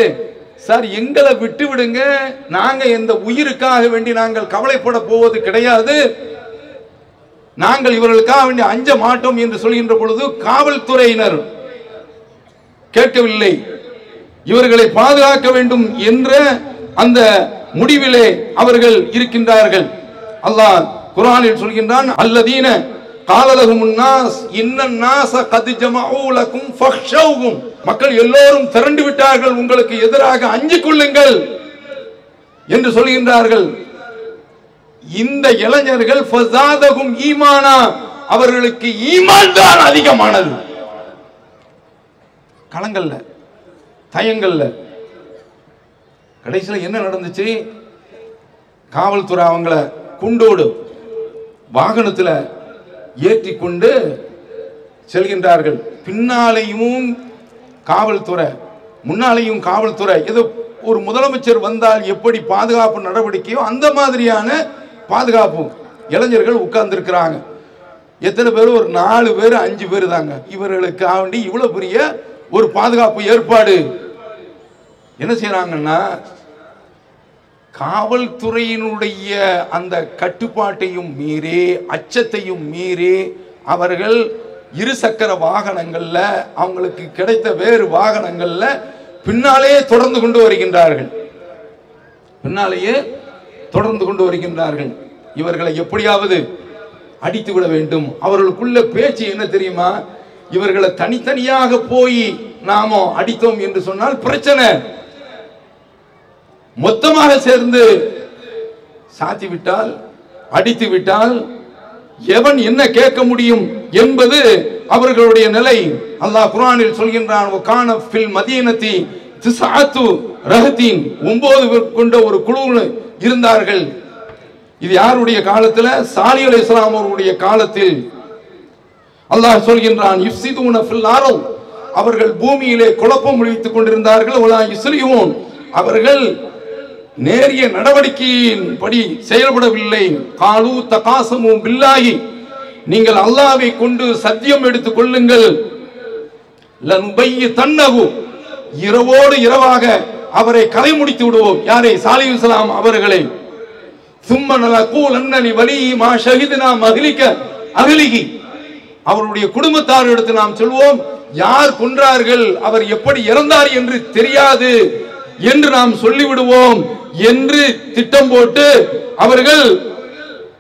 சார் எங்களை விட்டு விடுங்க, நாங்க இந்த உயிருக்காக வேண்டி நாங்கள் கவலைப்பட போவது கிடையாது, நாங்கள் இவர்களுக்காக வேண்டி அஞ்ச மாட்டோம் என்று சொல்கின்ற பொழுது காவல்துறையினர் கேட்கவில்லை. இவர்களை பாதுகாக்க வேண்டும் என்ற அந்த முடிவிலே அவர்கள் இருக்கின்றார்கள். அல்லாஹ் குர்ஆனில் சொல்கின்றான், அல்லதீன கால லஹுமுன் நாஸ் இன்னன் நாஸ கத் ஜமஊ லகும் ஃபக்ஷௌஹும். மக்கள் எல்லோரும் திரண்டு விட்டார்கள், உங்களுக்கு எதிராக அஞ்சிக் கொள்ளுங்கள் என்று சொல்கின்றார்கள். இந்த இளைஞர்கள் ஃபஸாதஹும் ஈமானா, அவர்களுக்கு ஈமான் தான் அதிகமானது. களங்கள்ல, தயங்கள்ல. கடைசியில் என்ன நடந்துச்சு? காவல்துறை அவங்கள குண்டோடு வாகனத்தில் ஏற்றி கொண்டு செல்கின்றார்கள். பின்னாலேயும் காவல்துறை, முன்னாலேயும் காவல்துறை. ஏதோ ஒரு முதலமைச்சர் வந்தால் எப்படி பாதுகாப்பு நடவடிக்கையோ அந்த மாதிரியான பாதுகாப்பு. இளைஞர்கள் உட்கார்ந்து இருக்கிறாங்க. எத்தனை பேர்? ஒரு 4 பேர் 5 பேர் தாங்க. இவர்களுக்காக வேண்டி இவ்வளவு பெரிய ஒரு பாதுகாப்பு ஏற்பாடு. என்ன செய்யறாங்கன்னா, காவல்துறையினுடைய அந்த கட்டுப்பாட்டையும் மீறி, அச்சத்தையும் மீறி அவர்கள் இருசக்கர வாகனங்கள்ல, அவங்களுக்கு கிடைத்த வேறு வாகனங்கள்ல பின்னாலேயே தொடர்ந்து கொண்டு வருகின்றார்கள். இவர்களை எப்படியாவது அடித்து விட வேண்டும். அவர்களுக்குள்ள பேச்சு என்ன தெரியுமா? இவர்களை தனித்தனியாக போய் நாம அடித்தோம் என்று சொன்னால் பிரச்சனை, மொத்தமாக சேர்ந்து சாத்தி விட்டால், அடித்து விட்டால் எவன் என்ன கேட்க முடியும் என்பது அவர்களுடைய நிலை. அல்லாஹ் குர்ஆனில் சொல்கின்றான், வகான ஃபில் மதீனத்தி திஸ்அத்து ரஹதீன், 9 கொண்ட ஒரு குழு இருந்தார்கள். இது யாருடைய காலத்தில்? சாலிஹ் அலைஹிஸ்ஸலாம் அவர்களுடைய காலத்தில். அல்லாஹ் சொல்கின்றான், யுஃப்ஸிதுன ஃபில் அர்த், அவர்கள் பூமியிலே குழப்பம் விளைவித்துக் கொண்டிருந்தார்கள். வலா யுஸ்லிஹூன், அவர்கள் நேரிய நடவடிக்கையின்படி செயல்படவில்லை. காலு தகாசமு பில்லாஹி, நீங்கள் அல்லாஹ்வை கொண்டு சத்தியம் எடுத்துக் கொள்ளுங்கள். லனுபய்யிதன்னஹு, இரவோடு இரவாக அவரை கதை முடித்து விடுவோம். யாரை? சாலிஹ் அலைஹிஸ்ஸலாம் அவர்களை. சும்ம நலகூலன்ன லிவலிஹி மா ஷஹிதுனா மஹ்லிக அஹ்லிஹி, அவருடைய குடும்பத்தார் எடுத்து நாம் சொல்வோம், யார் கொன்றார்கள், அவர் எப்படி இறந்தார் என்று தெரியாது என்று நாம் சொல்லிவிடுவோம் என்று திட்டம் போட்டு அவர்கள்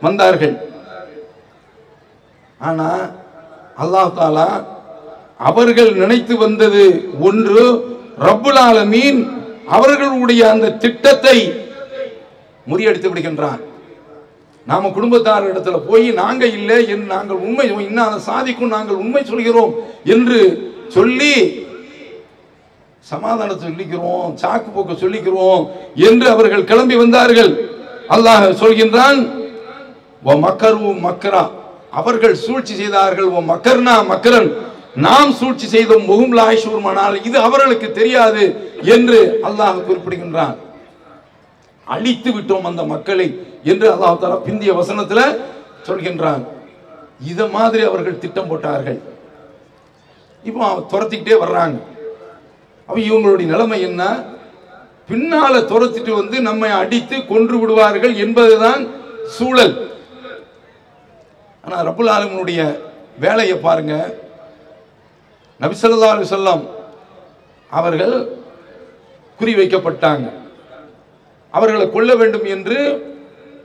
வந்தார்கள். ஆனா அல்லாஹ் தஆலா அவர்கள் நினைத்து வந்தது ஒன்று, ரப்புல் ஆலமீன் அவர்களுடைய அந்த திட்டத்தை முறியடித்து விடுகின்றான். நாம குடும்பத்தார் இடத்துல போய் நாங்க இல்லை, நாங்கள் உண்மை இன்னும் சாதிக்கும், நாங்கள் உண்மை சொல்கிறோம் என்று சொல்லி சமாதானத்தை சொல்லிக்கிறோம், சாக்கு போக்க சொல்லிக்கிறோம் என்று அவர்கள் கிளம்பி வந்தார்கள். அல்லாஹ் சொல்கின்றான், மக்கரா, அவர்கள் சூழ்ச்சி செய்தார்கள். மக்கர்னா மக்கரன், நாம் சூழ்ச்சி செய்தோம். முகும் லாய்ஷூர்மானால், இது அவர்களுக்கு தெரியாது என்று அல்லாஹ் குறிப்பிடுகின்றான். அழித்து விட்டோம் அந்த மக்களை என்று அல்லாஹ் தஆலா பிந்திய வசனத்தில் சொல்கின்றான். இத மாதிரி அவர்கள் திட்டம் போட்டார்கள். இப்போ துரத்திக்கிட்டே வர்றாங்க. அப்ப இவங்களுடைய நிலைமை என்ன? பின்னால துரத்திட்டு வந்து நம்மை அடித்து கொன்று விடுவார்கள் என்பதுதான் சூழல். ஆனா ரப்புல் ஆலமீனுடைய வேலையை பாருங்க. நபி ஸல்லல்லாஹு அலைஹி வஸல்லம் அவர்கள் குறிவைக்கப்பட்டாங்க. அவர்களை கொல்ல வேண்டும் என்று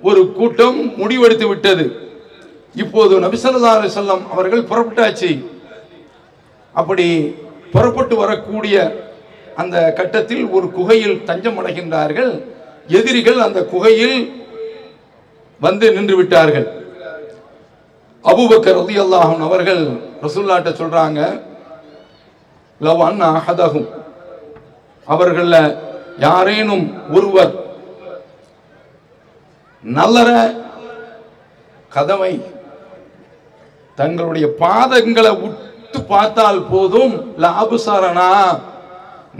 ஒரு கூட்டம் முடிவெடுத்து விட்டது. இப்போது நபி ஸல்லல்லாஹு அலைஹி வஸல்லம் அவர்கள் புறப்பட்டாச்சு. அப்படி புறப்பட்டு வரக்கூடிய அந்த கட்டத்தில் ஒரு குகையில் தஞ்சம் அடைகின்றார்கள். எதிரிகள் அந்த குகையில் வந்து நின்று விட்டார்கள். அபூபக்கர் ரலியல்லாஹு அன்ஹு அவர்கள் ரசூலுல்லாஹ்ட்ட சொல்றாங்க, லவ் அன்ன அஹதஹும், அவர்கள யாரேனும் ஒருவர் நல்லற கதவை தங்களுடைய பாதங்களை உத்து பார்த்தால் போதும், லாபுசாரனா,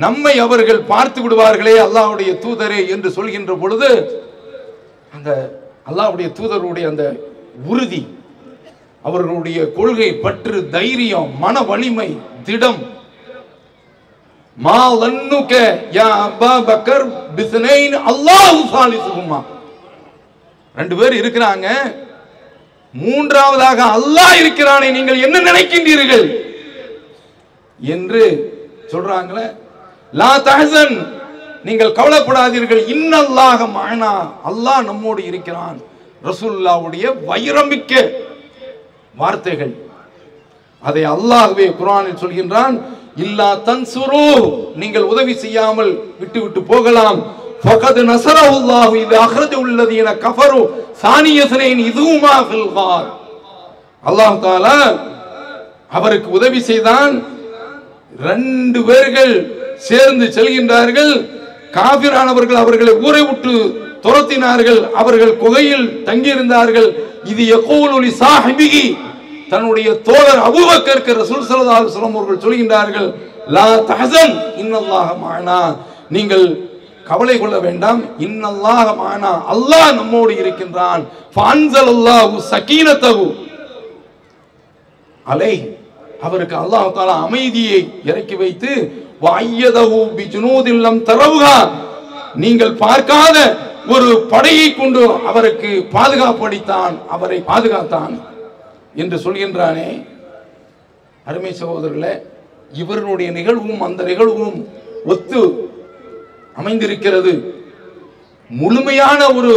நம்மை அவர்கள் பார்த்து விடுவார்களே அல்லாஹ்வுடைய தூதரே என்று சொல்கின்ற பொழுது அந்த அல்லாஹ்வுடைய தூதருடைய அந்த உறுதி, அவர்களுடைய கொள்கை பற்று, தைரியம், மன வலிமை, திடம். மா லன்னுக யா அபா பக்கர் பிஸ்னைன் அல்லாஹு சாலிசுஹுமா, 2 பேர் இருக்கிறாங்க, மூன்றாவதாக அல்லாஹ் இருக்கிறானே, நீங்கள் என்ன நினைக்கின்றீர்கள் என்று சொல்றாங்களே. லா தஹசன், நீங்கள் கவலைப்படாதீர்கள், இன்னல்லாஹ மஅனா, அல்லாஹ் நம்மோடு இருக்கிறான். ரசூலுல்லாஹ்வுடைய வைரமிக்க வார்த்தைகள். அதை அல்லாஹ்வே குர்ஆனில் சொல்கின்றான், இல்லா தன்சுரு, நீங்கள் உதவி செய்யாமல் விட்டு விட்டு போகலாம். ஃபகத் நஸரஹுல்லாஹு இத அக்ரஜல் லதீன கஃபரு சானியஸ்னைன் இதுமா ஃபில் கார், அல்லாஹ் தஆலா அவருக்கு உதவி செய்தான். 2 பேர்கள் சேர்ந்து செல்கின்றார்கள். காபிரானவர்கள் அவர்களை ஊரை விட்டு துரத்தினார்கள். அவர்கள் குகையில் தங்கியிருந்தார்கள். இது யகூலு லி சாஹிபிஹி, தன்னுடைய தோழர் அபூபக்கருக்கு ரசூல் ஸல்லல்லாஹு அலைஹி வஸல்லம் அவர்கள் சொல்கின்றார்கள், லா தஹசன் இன்னல்லாஹ மஅனா, நீங்கள் கவலை கொள்ள வேண்டாம், இன்னல்லாஹ மஅனா, அல்லாஹ் நம்மோடு இருக்கின்றான். ஃபஅன்ஸலல்லாஹு ஸகீனத்தஹு அலைஹி, அவருக்கு அல்லாஹ் தஆலா அமைதியை இறக்கி வைத்து, வஅய்யதஹு பிஜுனூதின் லம் தரவுஹா, நீங்கள் பார்க்காத ஒரு படையை கொண்டு அவருக்கு பாதுகாப்பு அளித்தான், அவரை பாதுகாத்தான் என்று சொல்கின்றானே. அருமை சகோதரர்களே, இவர்களுடைய நிகழ்வும் அந்த நிகழ்வும் ஒத்து அமைந்திருக்கிறது. முழுமையான ஒரு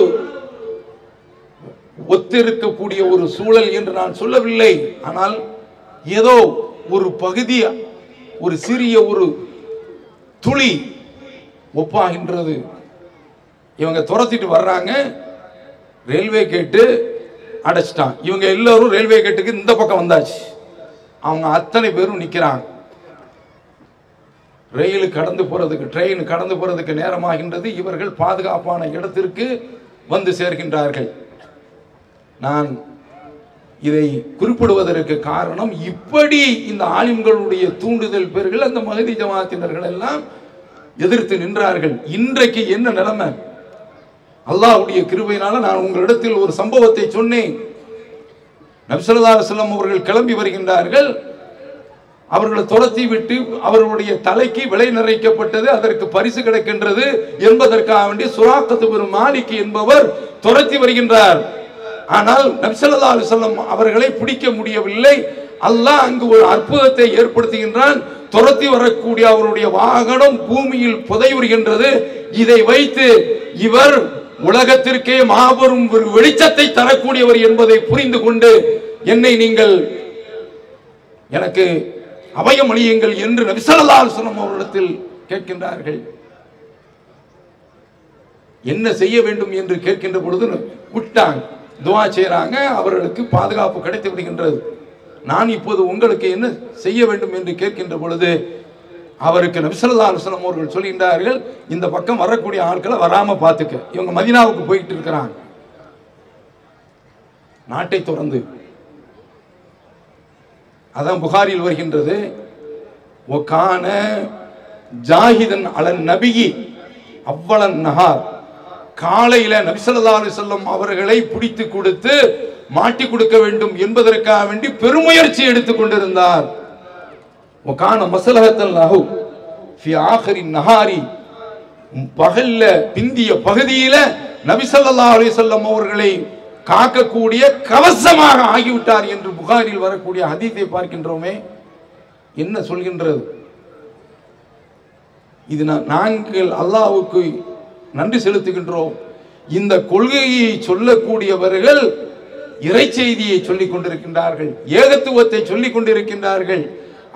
ஒத்திருக்கக்கூடிய ஒரு சூழல் என்று நான் சொல்லவில்லை. ஆனால் ஏதோ ஒரு பகுதி, ஒரு சிறிய ஒரு துளி ஒப்பாகின்றது. இவங்க துரத்திட்டு வர்றாங்க, ரயில்வே கேட்டு அடைச்சிட்டான். இவங்க எல்லாரும் ரயில்வே கேட்டுக்கு இந்த பக்கம் வந்தாச்சு. அவங்க அத்தனை பேரும் நிற்கிறாங்க. ரயில் கடந்து போறதுக்கு, ட்ரெயின் கடந்து போறதுக்கு நேரமாகின்றது. இவர்கள் பாதுகாப்பான இடத்திற்கு வந்து சேர்கின்றார்கள். நான் இதை குறிப்பிடுவதற்கு காரணம், இப்படி இந்த ஆலிம்களுடைய தூண்டுதல் பேர்கள் அந்த மஹதி ஜமாத்தினர்கள் எல்லாம் எதிர்த்து நின்றார்கள். இன்றைக்கு என்ன நிலைமை? அல்லாஹ்வுடைய கிருபையினால நான் உங்களிடத்தில் ஒரு சம்பவத்தை சொன்னேன். நபி ஸல்லல்லாஹு அலைஹி வஸல்லம் அவர்கள் கிளம்பி வருகின்றார்கள். அவர்களை துரத்தி விட்டு அவர்களுடைய தலைக்கு விலை நிறைக்கப்பட்டது, அதற்கு பரிசு கிடைக்கின்றது என்பதற்காக வேண்டி சுராக்கத்து பின் மாலிக் என்பவர் துரத்தி வருகின்றார். ஆனால் நபி ஸல்லல்லாஹு அலைஹி வஸல்லம் அவர்களை பிடிக்க முடியவில்லை. அல்லாஹ் அங்கு ஒரு அற்புதத்தை ஏற்படுத்துகின்றான். துரத்தி வரக்கூடிய அவருடைய வாகனம் பூமியில் புதையுறுகின்றது. இதை வைத்து இவர் உலகத்திற்கே மாபெரும் ஒரு வெளிச்சத்தை தரக்கூடியவர் என்பதை புரிந்து கொண்டு, என்னை நீங்கள் எனக்கு அபயம் அளியுங்கள் என்று நபி ஸல்லல்லாஹு அலைஹி வஸல்லம் அவர்களிடத்தில் கேட்கின்றார்கள். என்ன செய்ய வேண்டும் என்று கேட்கின்ற பொழுது விட்டாங்க, துஆ செய்றாங்க, அவர்களுக்கு பாதுகாப்பு கிடைத்து விடுகின்றது. நான் இப்போது உங்களுக்கு என்ன செய்ய வேண்டும் என்று கேட்கின்ற பொழுது அவருக்கு நபி ஸல்லல்லாஹு அலைஹி வஸல்லம் அவர்கள் சொல்கின்றார்கள், இந்த பக்கம் வரக்கூடிய ஆட்களை வராம பார்த்துக்க. இவங்க மதீனாவுக்கு போயிட்டு இருக்கிறாங்க, நாட்டை தொடர்ந்து. அதான் புகாரில் வருகின்றது, ஒகான ஜாஹிதன் அலன் நபியி அவ்வளன் நஹார். காலையில நபி ஸல்லல்லாஹு அலைஹி வஸல்லம் அவர்களை பிடித்து கொடுத்து மாட்டி கொடுக்க வேண்டும் என்பதற்காக வேண்டி பெருமுயற்சி எடுத்துக் கொண்டிருந்தார். ஒகான மஸலஹத்தல் லஹு ஃபி ஆகிரின் நஹாரி. பகல்ல பிந்திய பகுதியில நபி ஸல்லல்லாஹு அலைஹி வஸல்லம் அவர்களை காக்கக்கூடிய கவசமாக ஆகிவிட்டார் என்று புகாரில் வரக்கூடிய ஹதீஸை பார்க்கின்றோமே. என்ன சொல்கின்றது இது? நாங்கள் அல்லாஹ்வுக்கு நன்றி செலுத்துகின்றோம். இந்த கொள்கையை சொல்லக்கூடியவர்கள் இறை செய்தியை சொல்லிக் கொண்டிருக்கின்றார்கள், ஏகத்துவத்தை சொல்லிக் கொண்டிருக்கின்றார்கள்.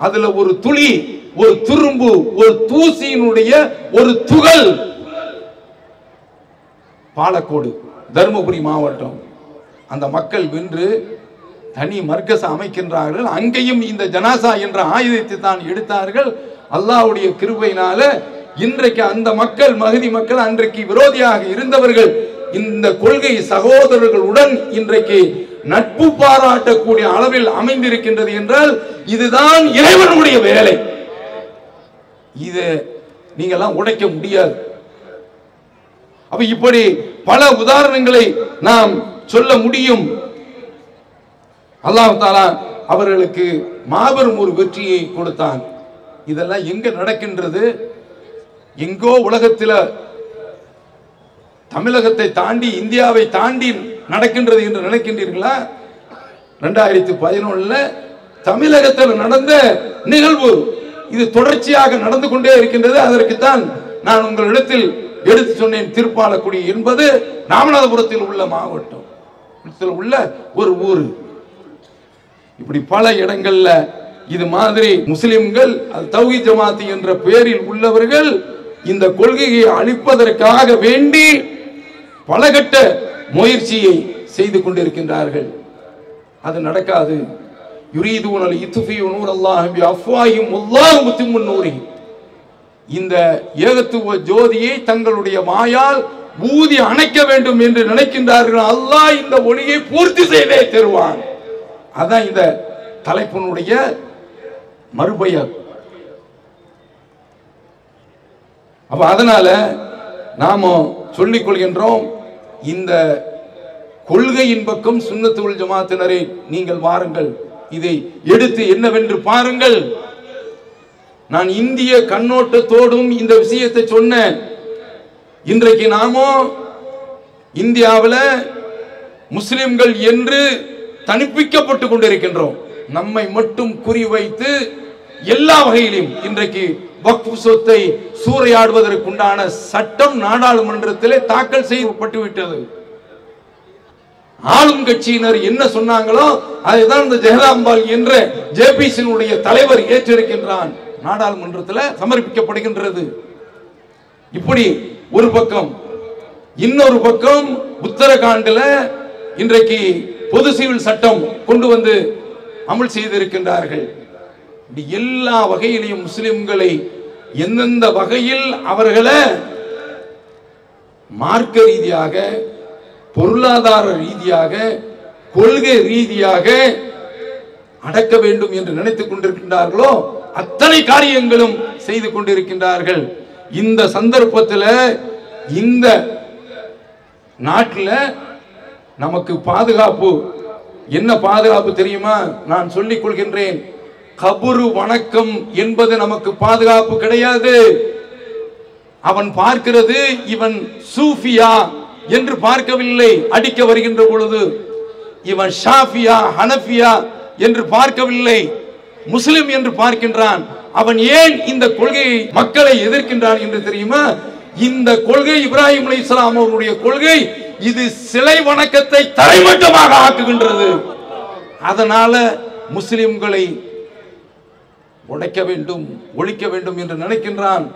அதுல ஒரு துளி, ஒரு துரும்பு, ஒரு தூசியினுடைய ஒரு துகள் பாலக்கோடு, தர்மபுரி மாவட்டம், அந்த மக்கள் வென்று தனி மர்கஸ் அமைக்கின்றார்கள். அங்கேயும் இந்த ஜனாசா என்ற ஆயுதத்தை தான் எடுத்தார்கள். அல்லாஹ்வுடைய கிருபையினால இன்றைக்கு அந்த மக்கள், மஹதி மக்கள், அன்றைக்கு விரோதியாக இருந்தவர்கள் இந்த கொள்கை சகோதரர்களுடன் இன்றைக்கு நட்பு பாராட்டக்கூடிய அளவில் அமைந்திருக்கின்றது என்றால் இதுதான் இறைவனுடைய வேலை. இதை நீங்கெல்லாம் உடைக்க முடியாது. அப்ப இப்படி பல உதாரணங்களை நாம் சொல்ல முடியும். அல்லாஹ் தஆலா அவர்களுக்கு மாபெரும் ஒரு வெற்றியை கொடுத்தான். இதெல்லாம் எங்க நடக்கின்றது? எங்கோ உலகத்தில், தமிழகத்தை தாண்டி, இந்தியாவை தாண்டி நடக்கின்றது என்று நினைக்கின்றீர்களா? 2011 தமிழகத்தில் நடந்த நிகழ்வு இது தொடர்ச்சியாக நடந்து கொண்டே இருக்கின்றது. அதற்குத்தான் நான் உங்களிடத்தில் எடுத்து சொன்னேன். திருப்பாலக்குடி என்பது ராமநாதபுரத்தில் உள்ள மாவட்டம், உள்ள ஒரு ஊர். இப்படி பல இடங்கள்ல இது மாதிரி முஸ்லிம்கள், தௌஹீத் ஜமாத் என்ற பெயரில் உள்ளவர்கள் இந்த கொள்கையை அழிப்பதற்காக வேண்டி பலகட்ட முயற்சியை செய்து கொண்டிருக்கின்றார்கள். அது நடக்காது. யுரீதுனல் யுத்ஃபியூ நூரல்லாஹி பிஅஃவாஹிம் வல்லாஹு முத்திம்மு நூரிஹி. இந்த ஏகத்துவ ஜோதியை தங்களுடைய வாயால் ஊதி அணைக்க வேண்டும் என்று நினைக்கின்றார்கள். அல்லாஹ் இந்த ஒளியை பூர்த்தி செய்தே தருவான். அதான் இந்த தலைப்பினுடைய மறுபெயர். அப்ப அதனால நாம சொல்லிக் கொள்கின்றோம், இந்த கொள்கையின் பக்கம் சுன்னத்து வல் ஜமாத்தினரே நீங்கள் வாருங்கள், இதை எடுத்து என்னவென்று பாருங்கள். நான் இந்திய கண்ணோட்டத்தோடும் இந்த விஷயத்தை சொன்னேன். இன்றைக்கு நாமோ இந்தியாவில் முஸ்லிம்கள் என்று தனிப்பிக்கப்பட்டு கொண்டிருக்கின்றோம். நம்மை மட்டும் குறிவைத்து எல்லா வகையிலும் இன்றைக்கு வக்ஃப் சொத்தை சூறையாடுவதற்குண்டான சட்டம் நாடாளுமன்றத்திலே தாக்கல் செய்யப்பட்டு விட்டது. ஆளும் கட்சியினர் என்ன சொன்னாங்களோ அதுதான் இந்த ஜெகதாம்பாள் என்ற ஜேபிசியினுடைய தலைவர் ஏற்றிருக்கின்றான். நாடாளுமன்றத்தில் சமர்ப்பிக்கப்படுகின்றது. இப்படி ஒரு பக்கம். இன்னொரு பக்கம் உத்தரகாண்டில் இன்றைக்கு பொது சிவில் சட்டம் கொண்டு வந்து அமல் செய்திருக்கின்றார்கள். எல்லா வகையிலையும் முஸ்லிம்களை எந்தெந்த வகையில் அவர்களை மார்க்க ரீதியாக, பொருளாதார ரீதியாக, கொள்கை ரீதியாக அடக்க வேண்டும் என்று நினைத்துக் கொண்டிருக்கின்றார்களோ அத்தனை காரியங்களும் செய்து கொண்டிருக்கின்றார்கள். இந்த சந்தர்ப்பத்தில் இந்த நாட்டில் நமக்கு பாதுகாப்பு என்ன பாதுகாப்பு தெரியுமா? நான் சொல்லிக் கொள்கின்றேன், கபரு வணக்கம் என்பது நமக்கு பாதுகாப்பு கிடையாது. அவன் பார்க்கிறது இவன் சூஃபியா என்று பார்க்கவில்லை. அடிக்க வருகின்ற பொழுது இவன் ஷாஃபியா ஹனஃபியா என்று பார்க்கவில்லை, முஸ்லிம் என்று பார்க்கின்றான். அவன் ஏன் இந்த கொள்கையை மக்களை எதிர்க்கின்றான் என்று தெரியுமா? இந்த கொள்கை இப்ராஹிம் அலைஹிஸ்ஸலாம் அவருடைய கொள்கை, இது சிலை வணக்கத்தை தரைமட்டமாக ஆக்குகின்றது. அதனால முஸ்லிம்களை உடைக்க வேண்டும், ஒழிக்க வேண்டும் என்று நினைக்கின்றான்.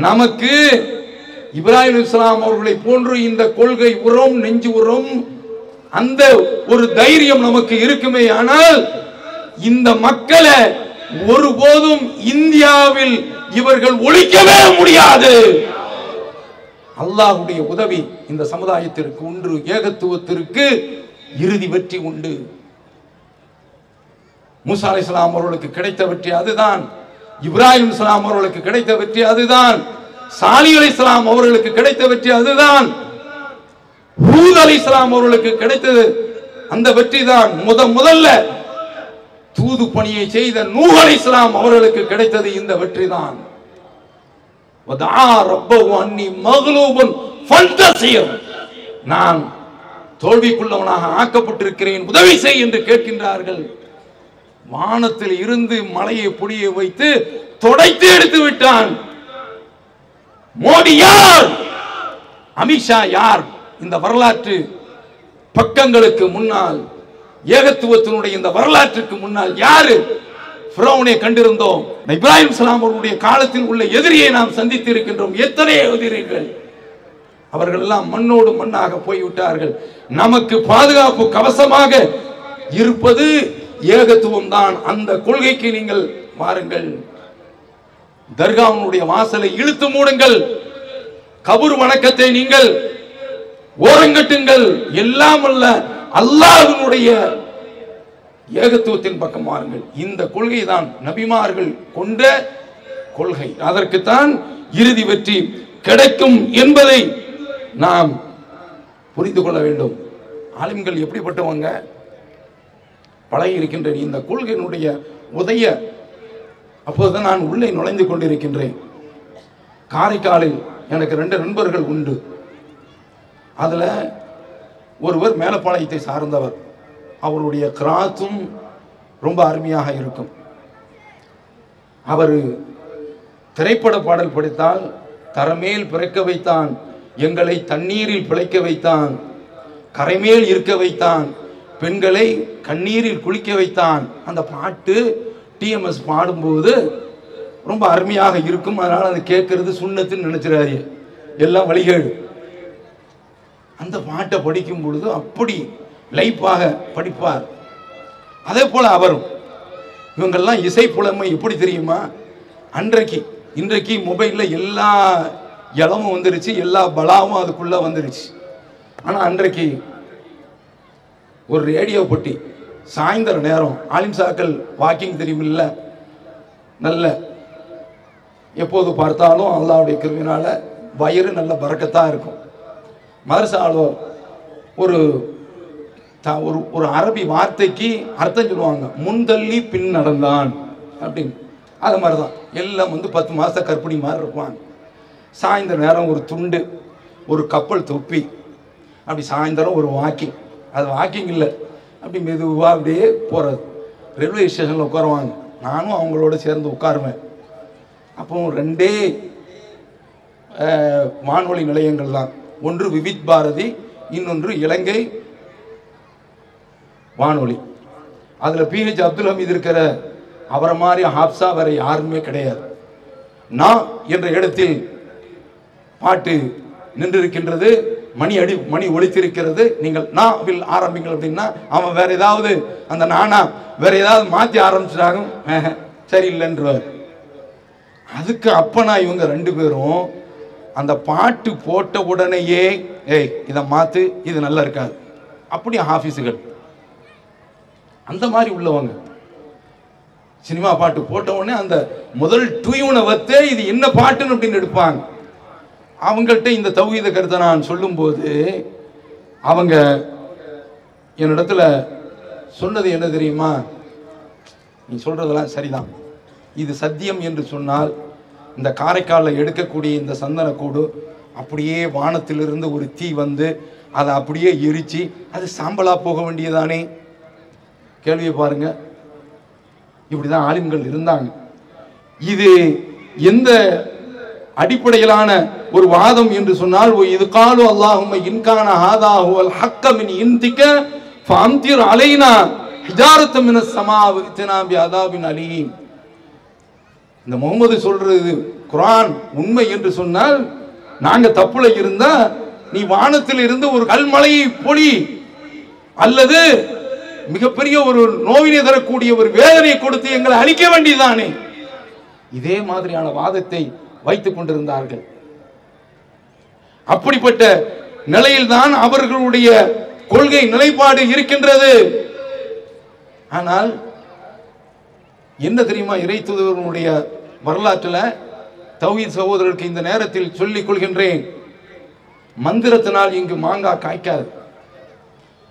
நமக்கு இப்ராஹிம் அலைஹிஸ்ஸலாம் அவர்களை போன்று இந்த கொள்கை உரம், நெஞ்சு உரம், அந்த ஒரு தைரியம் நமக்கு இருக்குமே. ஆனால் இந்த மக்களை ஒருபோதும் இந்தியாவில் இவர்கள் ஒழிக்கவே முடியாது. அல்லாஹ்வுடைய உதவி இந்த சமுதாயத்திற்கு உண்டு. ஏகத்துவத்திற்கு இறுதி வெற்றி உண்டு. மூசா அலைஹிஸ்ஸலாம் அவர்களுக்கு கிடைத்த வெற்றி அதுதான். இப்ராஹிம் அலைஹிஸ்ஸலாம் அவர்களுக்கு கிடைத்த வெற்றி அதுதான். சாலிஹ் அலைஹிஸ்ஸலாம் அவர்களுக்கு கிடைத்த வெற்றி அதுதான். ஹூத் அலைஹிஸ்ஸலாம் அவர்களுக்கு கிடைத்தது அந்த வெற்றி தான். முதல்ல தூது பணியை செய்த நூஹ் அலைஹிஸ்ஸலாம் அவர்களுக்கு கிடைத்தது இந்த வெற்றி தான். நான் தோல்விக்குள்ளவனாக ஆக்கப்பட்டிருக்கிறேன், உதவி செய் என்று கேட்கின்றார்கள். வானத்தில் இருந்து மலையை பொழிய வைத்து தொடைத்து எடுத்து விட்டான். மோடி யார்? அமித்ஷா யார்? இந்த வரலாற்று பக்கங்களுக்கு முன்னால், ஏகத்துவத்தினுடைய இந்த வரலாற்றுக்கு முன்னால் யாரு? ஃபிரௌனை கண்டிருந்தோம். இப்ராஹிம் அலைஹிஸ்ஸலாம் அவர்களுடைய காலத்தில் உள்ள எதிரியை நாம் சந்தித்து இருக்கின்றோம். எத்தனை எதிரிகள்! அவர்கள் எல்லாம் மண்ணோடு மண்ணாக போய்விட்டார்கள். நமக்கு பாதுகாப்பு கவசமாக இருப்பது ஏகத்துவம் தான். அந்த கொள்கைக்கு நீங்கள் மாறுங்கள். தர்காவுடைய வாசலை இழுத்து மூடுங்கள். கபர் வணக்கத்தை நீங்கள் ஓரங்கட்டுங்கள். எல்லாம் அல்ல அல்லாஹ்வினுடைய ஏகத்துவத்தின் பக்கம் மாறுங்கள். இந்த கொள்கை தான் நபிமார்கள் கொண்ட கொள்கை. அதற்குத்தான் இறுதி வெற்றி கிடைக்கும் என்பதை நாம் புரிந்து கொள்ள வேண்டும். ஆலிம்கள் எப்படிப்பட்டவங்க? பழகி இருக்கின்ற இந்த கொள்கையினுடைய உதய அப்போதுதான் நான் உள்ளே நுழைந்து கொண்டிருக்கின்றேன். காரைக்காலில் எனக்கு 2 நண்பர்கள் உண்டு. அதுல ஒருவர் மேலப்பாளையத்தை சார்ந்தவர். அவருடைய கிராத்தும் ரொம்ப அருமையாக இருக்கும். அவர் திரைப்பட பாடல் படித்தால் தரமேல் பிறக்க வைத்தான், எங்களை தண்ணீரில் பிழைக்க வைத்தான், கரைமேல் இருக்க வைத்தான், பெண்களை கண்ணீரில் குளிக்க வைத்தான். அந்த பாட்டு டிஎம்எஸ் பாடும்போது ரொம்ப அருமையாக இருக்கும். அதனால அதை கேட்கறது சுண்ணத்துன்னு நினைச்சிடாரு, எல்லாம் வழிகேடு. அந்த பாட்டை படிக்கும் பொழுது அப்படி லைஃபாக படிப்பார். அதே போல அவரும். இவங்கெல்லாம் இசை புலமை எப்படி தெரியுமா? இன்றைக்கு மொபைல்ல எல்லா இளமும் வந்துருச்சு, எல்லா பலாவும் அதுக்குள்ள வந்துருச்சு. ஆனா அன்றைக்கு ஒரு ரேடியோ பெட்டி, சாயந்தர நேரம் ஆலிம் சாக்கள் வாக்கிங் தெரியுமில்ல, நல்ல எப்போது பார்த்தாலும் அல்லாஹ்வுடைய கிருபையினால வயிறு நல்ல பரக்கத்தா இருக்கும். மதரசாலோ ஒரு அரபி வார்த்தைக்கு அர்த்தம் சொல்லுவாங்க, முன்தள்ளி பின் நடந்தான் அப்படின்னு. அது மாதிரிதான் எல்லாம் 10 மாச கற்பிணி மாதிரி இருப்பாங்க. சாயந்தர நேரம் ஒரு துண்டு, ஒரு கப்பல் தொப்பி, அப்படி சாயந்தரம் ஒரு வாக்கிங், அது வாக்கிங் இல்லை, அப்படி மெதுவாக அப்படியே போகிறது. ரயில்வே ஸ்டேஷனில் உட்காருவாங்க, நானும் அவங்களோட சேர்ந்து உட்காருவேன். அப்போ 2 வானொலி நிலையங்கள் தான், ஒன்று விவித் பாரதி, இன்னொன்று இலங்கை வானொலி. அதில் PH அப்துல் ஹமீது இருக்கிற அவரை மாதிரி ஹாப்ஸா வேற யாருமே கிடையாது. நான் என்ற இடத்தில் பாட்டு நின்றிருக்கின்றது, மணி ஒலித்திருக்கிறது. நீங்கள் நாவில் ஆரம்பிங்கள் அப்படின்னா அவன் வேற ஏதாவது அந்த நானா வேற ஏதாவது மாற்றி ஆரம்பிச்சிட்டாங்க, சரியில்லைன்றவர். அதுக்கு அப்பனா இவங்க 2 பேரும் அந்த பாட்டு போட்ட உடனேயே இதை மாத்து, இது நல்லா இருக்காது, அப்படி ஹாஃபிஸுகள் அந்த மாதிரி உள்ளவங்க. சினிமா பாட்டு போட்ட உடனே அந்த முதல் டியூனை வத்தே இது என்ன பாட்டுன்னு அப்படின்னு எடுப்பாங்க. அவங்கள்ட்ட இந்த தௌஹீத கருத்தை நான் சொல்லும்போது அவங்க என்னிடத்துல சொன்னது என்ன தெரியுமா? நீ சொல்றதெல்லாம் சரிதான், இது சத்தியம் என்று சொன்னால் இந்த காரைக்காலில் எடுக்கக்கூடிய இந்த சந்தனக்கூடு அப்படியே வானத்திலிருந்து ஒரு தீ வந்து அதை அப்படியே எரிச்சு அது சாம்பலா போக வேண்டியதானே? கேள்வியை பாருங்க. இப்படிதான் ஆலிம்கள் இருந்தாங்க. இது எந்த அடிப்படையிலான ஒரு வாதம் என்று சொன்னால், இது காலு அல்லாஹும்ம இன்கான ஹாதாஹு அல் ஹக்க மின் இன்திக ஃபஅம்திர் அலைனா ஹிஜாரத்தம் மினஸ் ஸமாஅ வஅத்தினா பிஅதாபின் அலீம். இந்த முகமது சொல்றது குர்ஆன் உண்மை என்று சொன்னால், நாங்க தப்புல இருந்தா நீ வானத்தில் இருந்து ஒரு கல்மலையை பொழி, அல்லது மிகப்பெரிய ஒரு நோவினை தரக்கூடிய ஒரு வேதனை கொடுத்து எங்களை அழிக்க வேண்டியதானே? இதே மாதிரியான வாதத்தை வைத்துக் கொண்டிருந்தார்கள். அப்படிப்பட்ட நிலையில்தான் அவர்களுடைய கொள்கை நிலைப்பாடு இருக்கின்றது. ஆனால் என்ன தெரியுமா, இறை தூதர்களுடைய வரலாற்றில் தௌஹீத் சகோதரருக்கு இந்த நேரத்தில் சொல்லிக் கொள்கின்றேன், மந்திரத்தினால் இங்கு மாங்காய் காய்க்காது.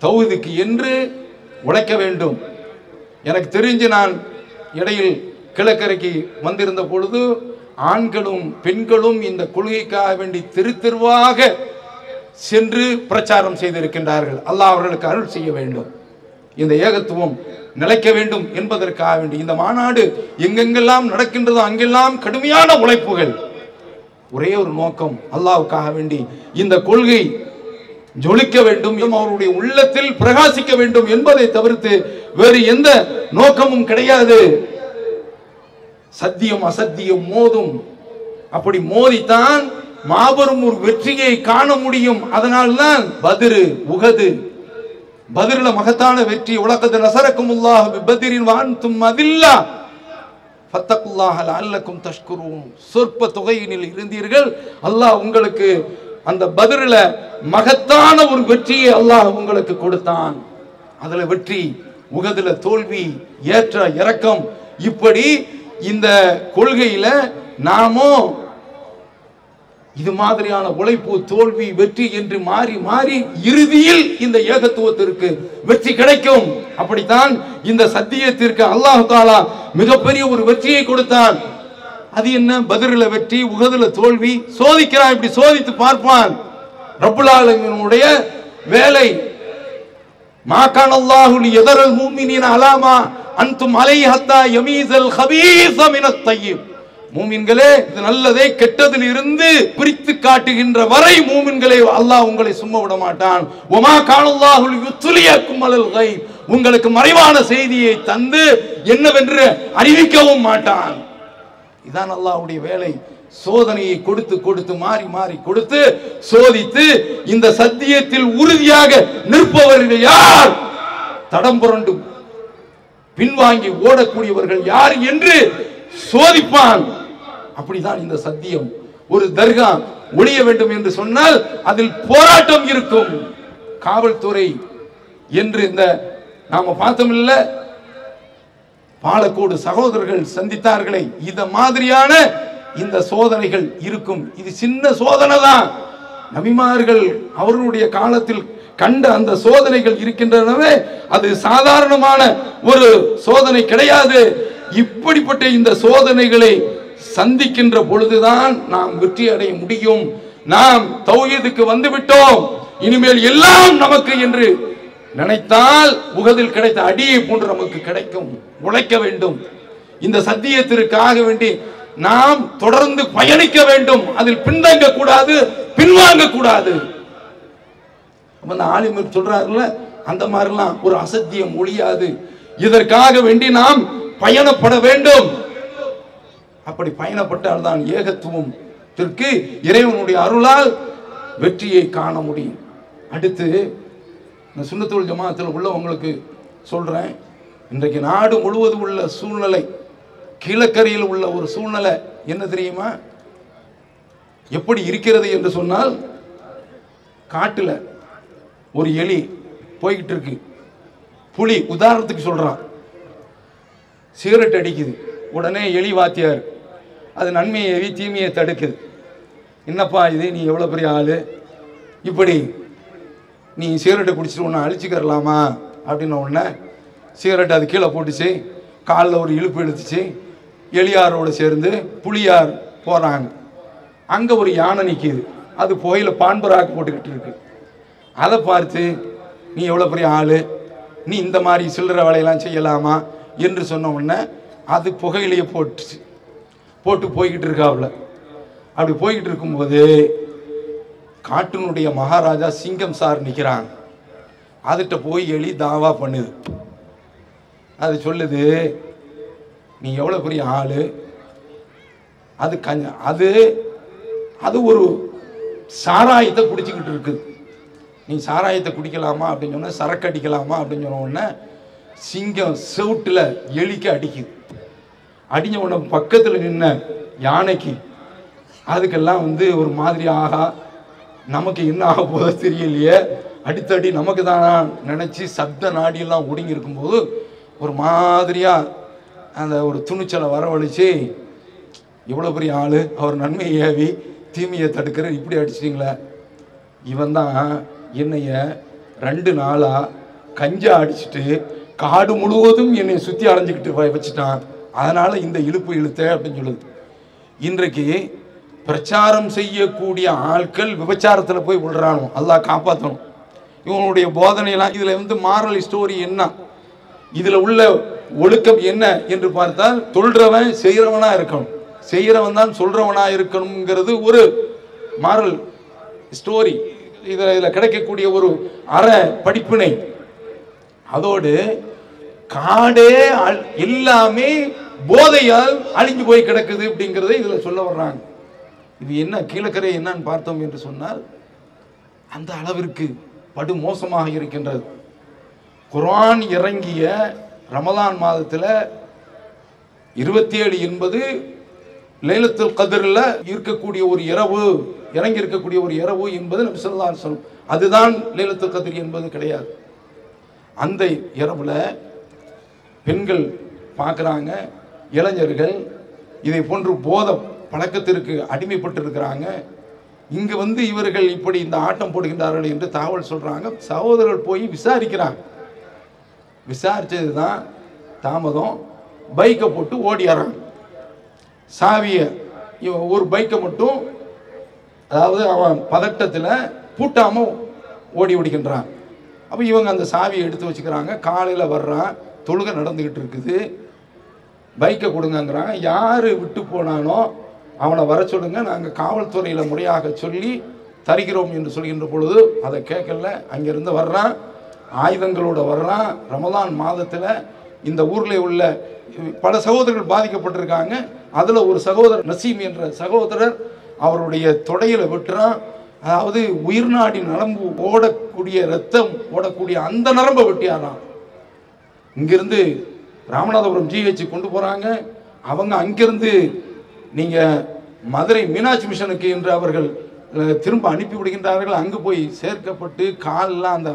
தௌஹீதுக்கு என்று உழைக்க வேண்டும். எனக்கு தெரிஞ்சு நான் இடையில் கிழக்கரைக்கு வந்திருந்த பொழுது ஆண்களும் பெண்களும் இந்த கொள்கைக்காக வேண்டி தெருவாக சென்று பிரச்சாரம் செய்திருக்கின்றார்கள். அல்லாஹ் அவர்களுக்கு அருள் செய்ய வேண்டும், இந்த ஏகத்துவம் நிலைக்க வேண்டும் என்பதற்காக வேண்டி இந்த மாநாடு எங்கெங்கெல்லாம் நடக்கின்றதோ அங்கெல்லாம் கடுமையான உழைப்புகள். ஒரே ஒரு நோக்கம், அல்லாஹ்வுக்காக வேண்டி இந்த கொள்கை ஜொலிக்க வேண்டும், அவருடைய உள்ளத்தில் பிரகாசிக்க வேண்டும் என்பதை தவிர்த்து வேறு எந்த நோக்கமும் கிடையாது. சத்தியம் அசத்தியம் மோதும், அப்படி மோதித்தான் மாபெரும் ஒரு வெற்றியை காண முடியும். அதனால்தான் பத்ரு உஹது, பத்ருல மகத்தான வெற்றி. உலகத் நஸரக்குமுல்லாஹு பிபத்ரின் வஅன்தும் அதில்லா ஃபத்தகுல்லாஹ லஅல்லக்கும் தஷ்குரூன். சொற்ப தொகையினில் இருந்தீர்கள், அல்லாஹ் உங்களுக்கு அந்த பத்ருல மகத்தான ஒரு வெற்றியை அல்லாஹ் உங்களுக்கு கொடுத்தான். அதுல வெற்றி, உஹதுல தோல்வி, ஏற்ற இறக்கம். இப்படி இந்த கொள்கையில நாமோ இது மாதிரியான உழைப்பு, தோல்வி, வெற்றி என்று மாறி மாறி இறுதியில் இந்த ஏகத்துவத்திற்கு வெற்றி கிடைக்கும். அப்படித்தான் இந்த சத்தியத்திற்கு அல்லாஹ் தஆலா மிகப்பெரிய ஒரு வெற்றியை கொடுத்தான். அது என்ன? பத்ருல வெற்றி, உஹதுல தோல்வி. சோதிக்கிறான், இப்படி சோதித்து பார்ப்பான். ரப்புல் ஆலமீனுடைய வேலை. மா கான அல்லாஹு லியதரல் முஃமினீன அலாமா அன்தும் அலைஹி ஹத்தா யமீஸல் கபீஸ மினத் தய்யிப். மூமின்களே, இது நல்லதை கெட்டதில் இருந்து பிரித்து காட்டுகின்ற வரை மூமின்களே அல்லாஹ் உங்களை சும்மா விட மாட்டான். வமா கான அல்லாஹு லியுத்லியக்கும் அலல் கைப். உங்களுக்கு மறைவான செய்தியை தந்து என்னவென்று அறிவிக்கவும் மாட்டான். இதான் அல்லாஹ்வுடைய வேலை. சோதனையை கொடுத்து கொடுத்து மாறி மாறி கொடுத்து சோதித்து இந்த சத்தியத்தில் உறுதியாக நிற்பவர்கள் யார், தடம் புரண்டு பின்வாங்கி ஓடக்கூடியவர்கள் யார் என்று சோதிப்பான். அப்படிதான் இந்த சத்தியம். ஒரு தர்கா ஒழிய வேண்டும் என்று சொன்னால் அதில் போராட்டம் இருக்கும். காவல்துறை என்று இந்த நாம பார்த்தோம் இல்ல, பாலக்கோடு சகோதரர்கள் சந்தித்தார்களே, இந்த மாதிரியான இந்த சோதனைகள் இருக்கும். இது சின்ன சோதனை தான். நபிமார்கள் அவர்களுடைய காலத்தில் கண்ட அந்த சோதனைகள் இருக்கின்றனவே, அது சாதாரணமான ஒரு சோதனை கிடையாது. இப்படிப்பட்ட இந்த சோதனைகளை சந்திக்கின்ற பொழுதுதான் நாம் வெற்றி அடைய முடியும். நாம் தௌஹீதுக்கு வந்துவிட்டோம், இனிமேல் எல்லாம் நமக்கு என்று நினைத்தால் உகதில் கிடைத்த அடியை போன்று நமக்கு கிடைக்கும். உழைக்க வேண்டும். இந்த சத்தியத்திற்காக வேண்டி நாம் தொடர்ந்து பயணிக்க வேண்டும். அதில் பின்தங்க கூடாது, பின்வாங்க கூடாது. ஆலிமர் சொல்றாருல்ல, அந்த மாதிரிலாம் ஒரு அசத்தியம் ஒழியாது. இதற்காக வேண்டி நாம் பயணப்பட வேண்டும். அப்படி பயணப்பட்டால்தான் ஏகத்துவத்திற்கு இறைவனுடைய அருளால் வெற்றியை காண முடியும். அடுத்து இந்த சுன்னத்துல் ஜமாத்தில் உள்ளவங்களுக்கு சொல்றேன், இன்றைக்கு நாடு முழுவதும் உள்ள சூழ்நிலை, கீழக்கரையில் உள்ள ஒரு சூழ்நிலை என்ன தெரியுமா? எப்படி இருக்கிறது என்று சொன்னால், காட்டுல ஒரு எலி போய்கிட்டு இருக்கு. புலி உதாரணத்துக்கு சொல்றான், சிகரெட் அடிக்குது. உடனே எலி வாத்தியார் அது நன்மையை தீமையை தடுக்குது. என்னப்பா இது, நீ எவ்வளவு பெரிய ஆளு, இப்படி நீ சிகரெட்டை குடிச்சிட்டு ஒன்று அழிச்சுக்கரலாமா அப்படின்ன உடனே சிகரெட் அது கீழே போட்டுச்சு. காலில் ஒரு இழுப்பு இழுத்துச்சு. எலியாரோடு சேர்ந்து புலியார் போகிறாங்க. அங்கே ஒரு யானை நிற்கிது. அது புகையில பான்பராக்கு போட்டுக்கிட்டு இருக்கு. அதை பார்த்து நீ எவ்வளோ பெரிய ஆள், நீ இந்த மாதிரி சில்லறை வேலையெல்லாம் செய்யலாமா என்று சொன்ன உடனே அது புகையிலேயே போட்டு போய்கிட்டு இருக்காப்புல. அப்படி போய்கிட்டு இருக்கும்போது காட்டினுடைய மகாராஜா சிங்கம் சார் நிற்கிறாங்க. அதுகிட்ட போய் எலி தாவா பண்ணுது. அது சொல்லுது, நீ எவ்வளோ பெரிய ஆள், அது ஒரு சாராயத்தை குடிச்சுக்கிட்டு இருக்குது, நீ சாராயத்தை குடிக்கலாமா அப்படின்னு சொன்ன, சரக்கு அடிக்கலாமா அப்படின்னு சொன்ன உடனே சிங்கம் செவுட்டில் எலிக்கு அடிக்குது. அடிஞ்ச உடனே பக்கத்தில் நின்ன யானைக்கு அதுக்கெல்லாம் ஒரு மாதிரி, ஆகா நமக்கு என்ன ஆக போதோ தெரியலையே, அடித்தடி நமக்கு தானா நினச்சி சப்த நாடியெல்லாம் ஒடுங்கி இருக்கும்போது ஒரு மாதிரியாக அந்த ஒரு துணிச்சலை வரவழைச்சி, இவ்வளோ பெரிய ஆள், அவர் நன்மையை ஏவி தீமையை தடுக்கிற, இப்படி அடிச்சிட்டிங்களே, இவன் தான் என்னைய 2 நாளாக கஞ்சா அடிச்சுட்டு காடு முழுவதும் என்னை சுற்றி அலைஞ்சிக்கிட்டு வச்சுட்டான், அதனால் இந்த இழுப்பு இழுத்த அப்படின்னு சொல்லுது. இன்றைக்கு பிரச்சாரம் செய்யக்கூடிய ஆட்கள் விபச்சாரத்தில் போய் விடுறானோ, அல்லாஹ் காப்பாற்றணும். இவனுடைய போதனையெல்லாம் இதில் மாரல் ஸ்டோரி என்ன, இதில் உள்ள ஒழுக்கம் என்ன என்று பார்த்தால், சொல்றவன் செய்கிறவனா இருக்கணும், செய்கிறவன் தான் சொல்றவனா இருக்கணுங்கிறது ஒரு மாரல் ஸ்டோரி. இதில் கிடைக்கக்கூடிய ஒரு அற படிப்பினை. அதோடு காடே எல்லாமே போதையால் அழிஞ்சு போய் கிடக்குது அப்படிங்கிறத இதில் சொல்ல வர்றாங்க. இது என்ன கீழக்கரை என்னன்னு பார்த்தோம் என்று சொன்னால், அந்த அளவிற்கு படு மோசமாக இருக்கின்றது. குர்ஆன் இறங்கிய ரமலான் மாதத்தில் 27 என்பது லைலத்துல் கத்ரில் இருக்கக்கூடிய ஒரு இரவு, இறங்கி இருக்கக்கூடிய ஒரு இரவு என்பது நபி ஸல்லல்லாஹு அலைஹி வஸல்லம், அதுதான் லைலத்துல் கத்ர் என்பது கிடையாது. அந்த இரவுல பெண்கள் பார்க்குறாங்க, இளைஞர்கள் இதை போன்று போத பழக்கத்திற்கு அடிமைப்பட்டு இருக்கிறாங்க. இங்கு இவர்கள் இப்படி இந்த ஆட்டம் போடுகின்றார்கள் என்று தகவல் சொல்றாங்க. சகோதரர்கள் போய் விசாரிக்கிறாங்க. விசாரிச்சது தான் தாமதம். பைக்கை போட்டு ஓடியாராங்க. சாவியை ஒரு பைக்கை மட்டும், அதாவது அவன் பதட்டத்தில் பூட்டாம ஓடி ஓடிக்கின்றான். அப்போ இவங்க அந்த சாவியை எடுத்து வச்சுக்கிறாங்க. காலையில் வர்றான், தொழுகை நடந்துக்கிட்டு இருக்குது, பைக்கை கொடுங்கங்கிறாங்க. யார் விட்டு போனானோ அவனை வர சொல்லுங்க, நாங்கள் காவல்துறையில் முறையாக சொல்லி தருகிறோம் என்று சொல்கின்ற பொழுது அதை கேட்கல. அங்கிருந்து வர்றான், ஆயுதங்களோட வர்றான். ரமலான் மாதத்தில் இந்த ஊரில் உள்ள பல சகோதரர்கள் பாதிக்கப்பட்டிருக்காங்க. அதில் ஒரு சகோதரர் நசீம் என்ற சகோதரர் அவருடைய தொடையில் வெட்டுறான். அதாவது உயிர்நாடி நரம்பு ஓடக்கூடிய, ரத்தம் ஓடக்கூடிய அந்த நரம்பை வெட்டியாரான். இங்கிருந்து ராமநாதபுரம் ஜிஹெச் கொண்டு போகிறாங்க. அவங்க அங்கிருந்து நீங்கள் மதுரை மீனாட்சி மிஷனுக்கு என்று அவர்கள் திரும்ப அனுப்பி விடுகின்றார்கள். அங்கு போய் சேர்க்கப்பட்டு காலெல்லாம் அந்த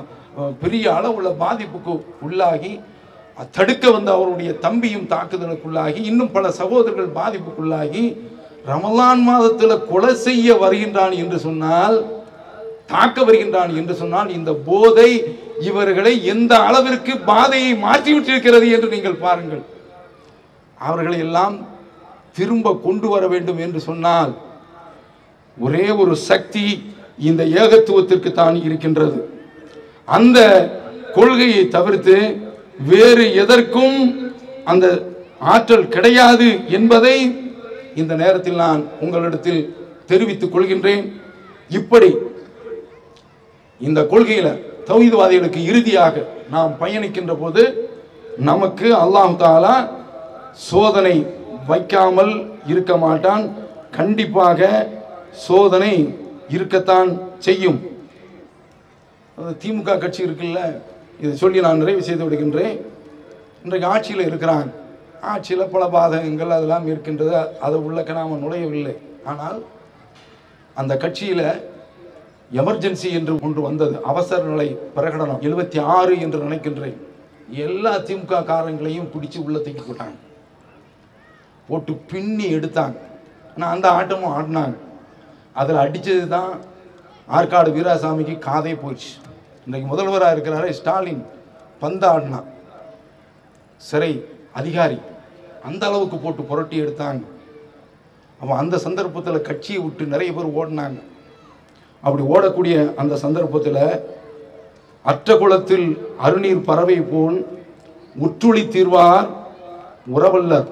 பெரிய அளவுள்ள பாதிப்புக்கு உள்ளாகி, தடுக்க வந்த அவருடைய தம்பியும் தாக்குதலுக்குள்ளாகி, இன்னும் பல சகோதரர்கள் பாதிப்புக்குள்ளாகி, ரமலான் மாதத்தில் கொலை செய்ய வருகின்றான் என்று சொன்னால், தாக்க வருகின்றான் என்று சொன்னால், இந்த போதை இவர்களை எந்த அளவிற்கு பாதையை மாற்றிவிட்டிருக்கிறது என்று நீங்கள் பாருங்கள். அவர்களை எல்லாம் திரும்ப கொண்டு வர வேண்டும் என்று சொன்னால் ஒரே ஒரு சக்தி, இந்த ஏகத்துவத்திற்கு தான் இருக்கின்றது. அந்த கொள்கையை தவிர்த்து வேறு எதற்கும் அந்த ஆற்றல் கிடையாது என்பதை இந்த நேரத்தில் நான் உங்களிடத்தில் தெரிவித்துக் கொள்கின்றேன். இப்படி இந்த கொள்கையில தௌஹீத்வாதிகளுக்கு இறுதியாக நாம் பயணிக்கின்ற போது நமக்கு அல்லாஹ் தஆலா சோதனை வைக்காமல் இருக்க மாட்டான். கண்டிப்பாக சோதனை இருக்கத்தான் செய்யும். திமுக கட்சி இருக்குல்ல, இதை சொல்லி நான் நிறைவு செய்து விடுகின்றேன். இன்றைக்கு ஆட்சியில் இருக்கிறாங்க, ஆட்சியில் பல பாதகங்கள் அதெல்லாம் இருக்கின்றது, அதை உள்ளக்க நாம் நுழையவில்லை. ஆனால் அந்த கட்சியில் எமர்ஜென்சி என்று ஒன்று வந்தது, அவசர நிலை பிரகடனம் 76 என்று நினைக்கின்றேன். எல்லா திமுக காரங்களையும் பிடிச்சி உள்ள தூக்கி போட்டாங்க, போட்டு பின்னி எடுத்தாங்க. ஆனால் அந்த ஆட்டமும் ஆடினாங்க. அதில் அடித்தது தான் ஆற்காடு வீராசாமிக்கு காதே போச்சு. இன்றைக்கு முதல்வராக இருக்கிறாரு ஸ்டாலின், பந்து ஆடினா சிறை அதிகாரி, அந்த அளவுக்கு போட்டு புரட்டி எடுத்தாங்க. அவன் அந்த சந்தர்ப்பத்தில் கட்சியை விட்டு நிறைய பேர் ஓடினாங்க. அப்படி ஓடக்கூடிய அந்த சந்தர்ப்பத்தில் அற்ற குளத்தில் அருநீர் பறவை போல் உற்றுளி தீர்வார் உறவல்லர்.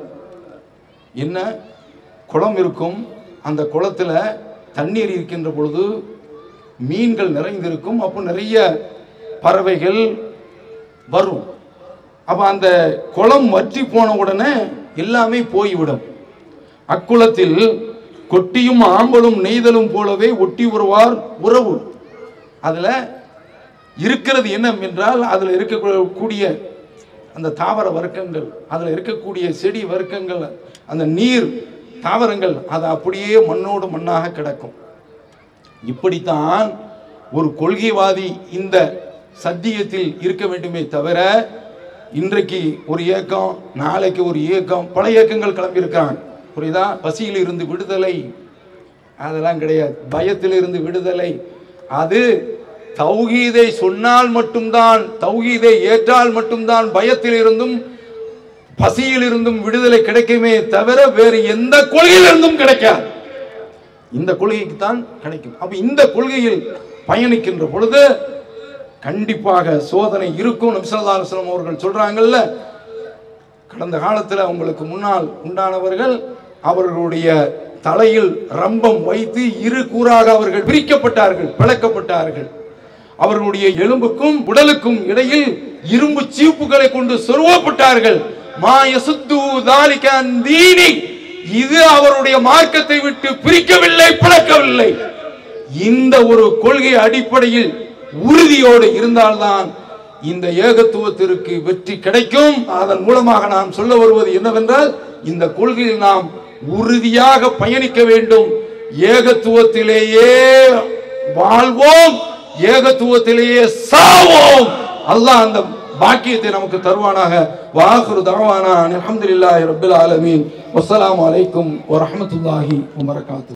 என்ன குளம் இருக்கும், அந்த குளத்தில் தண்ணீர் இருக்கின்ற பொழுது மீன்கள் நிறைந்திருக்கும், அப்போ நிறைய பறவைகள் வரும். அப்போ அந்த குளம் வற்றி போன உடனே எல்லாமே போய்விடும். அக்குளத்தில் கொட்டியும் ஆம்பலும் நெய்தலும் போலவே ஒட்டி வருவார் உறவு. அதில் இருக்கிறது என்ன என்றால், அதில் இருக்கக்கூடிய அந்த தாவர வர்க்கங்கள், அதில் இருக்கக்கூடிய செடி வர்க்கங்கள், அந்த நீர் தாவரங்கள், அது அப்படியே மண்ணோடு மண்ணாக கிடக்கும். இப்படித்தான் ஒரு கொள்கைவாதி இந்த சத்தியத்தில் இருக்க வேண்டுமே தவிர, இன்றைக்கு ஒரு இயக்கம், நாளைக்கு ஒரு இயக்கம், பல இயக்கங்கள் கிளம்பி இருக்கிறாங்க. புரியுதா? பசியில் இருந்து விடுதலை, அதெல்லாம் கிடையாது. பயத்தில் இருந்து விடுதலை, அது தௌஹீதை சொன்னால் மட்டும்தான், தௌஹீதை ஏற்றால் மட்டும்தான் பயத்தில் இருந்தும் பசியில் இருந்தும் விடுதலை கிடைக்குமே தவிர வேறு எந்த கொள்கையிலிருந்தும் கிடைக்காது. இந்த கொள்கைக்கு தான் கிடைக்கும். அப்ப இந்த கொள்கையில் பயணிக்கின்ற பொழுது கண்டிப்பாக சோதனை இருக்கும். நபி ஸல்லல்லாஹு அலைஹி வஸல்லம் அவர்கள் சொல்றாங்கல்ல, கடந்த காலத்தில் உங்களுக்கு முன்னால் உண்டானவர்கள் அவர்களுடைய தலையில் ரம்பம் வைத்து இரு கூறாக அவர்கள் பிரிக்கப்பட்டார்கள், பிளக்கப்பட்டார்கள். அவர்களுடைய எலும்புக்கும் உடலுக்கும் இடையில் இரும்பு சீப்புகளை கொண்டு சொருவப்பட்டார்கள். மா யசுத்து ذلك عن ديني, இது அவருடைய மார்க்கத்தை விட்டு பிரிக்கவில்லை, பிளக்கவில்லை. இந்த ஒரு கொள்கை அடிப்படையில் உறுதியோடு இருந்தால்தான் இந்த ஏகத்துவத்திற்கு வெற்றி கிடைக்கும். அதன் மூலமாக நாம் சொல்ல வருவது என்னவென்றால், இந்த கொள்கையில் நாம் உறுதியாக பயணிக்க வேண்டும். ஏகத்துவத்திலேயே வாழ்வோம், ஏகத்துவத்திலேயே சாவோம். அல்லாஹ் அந்த பாக்கியத்தை நமக்கு தருவானாக. வாஹிரு தஅவானா அல்ஹம்துலில்லாஹி ரப்பில் ஆலமீன். வஸ்ஸலாமு அலைக்கும் வரஹ்மத்துல்லாஹி வபரகாத்துஹு.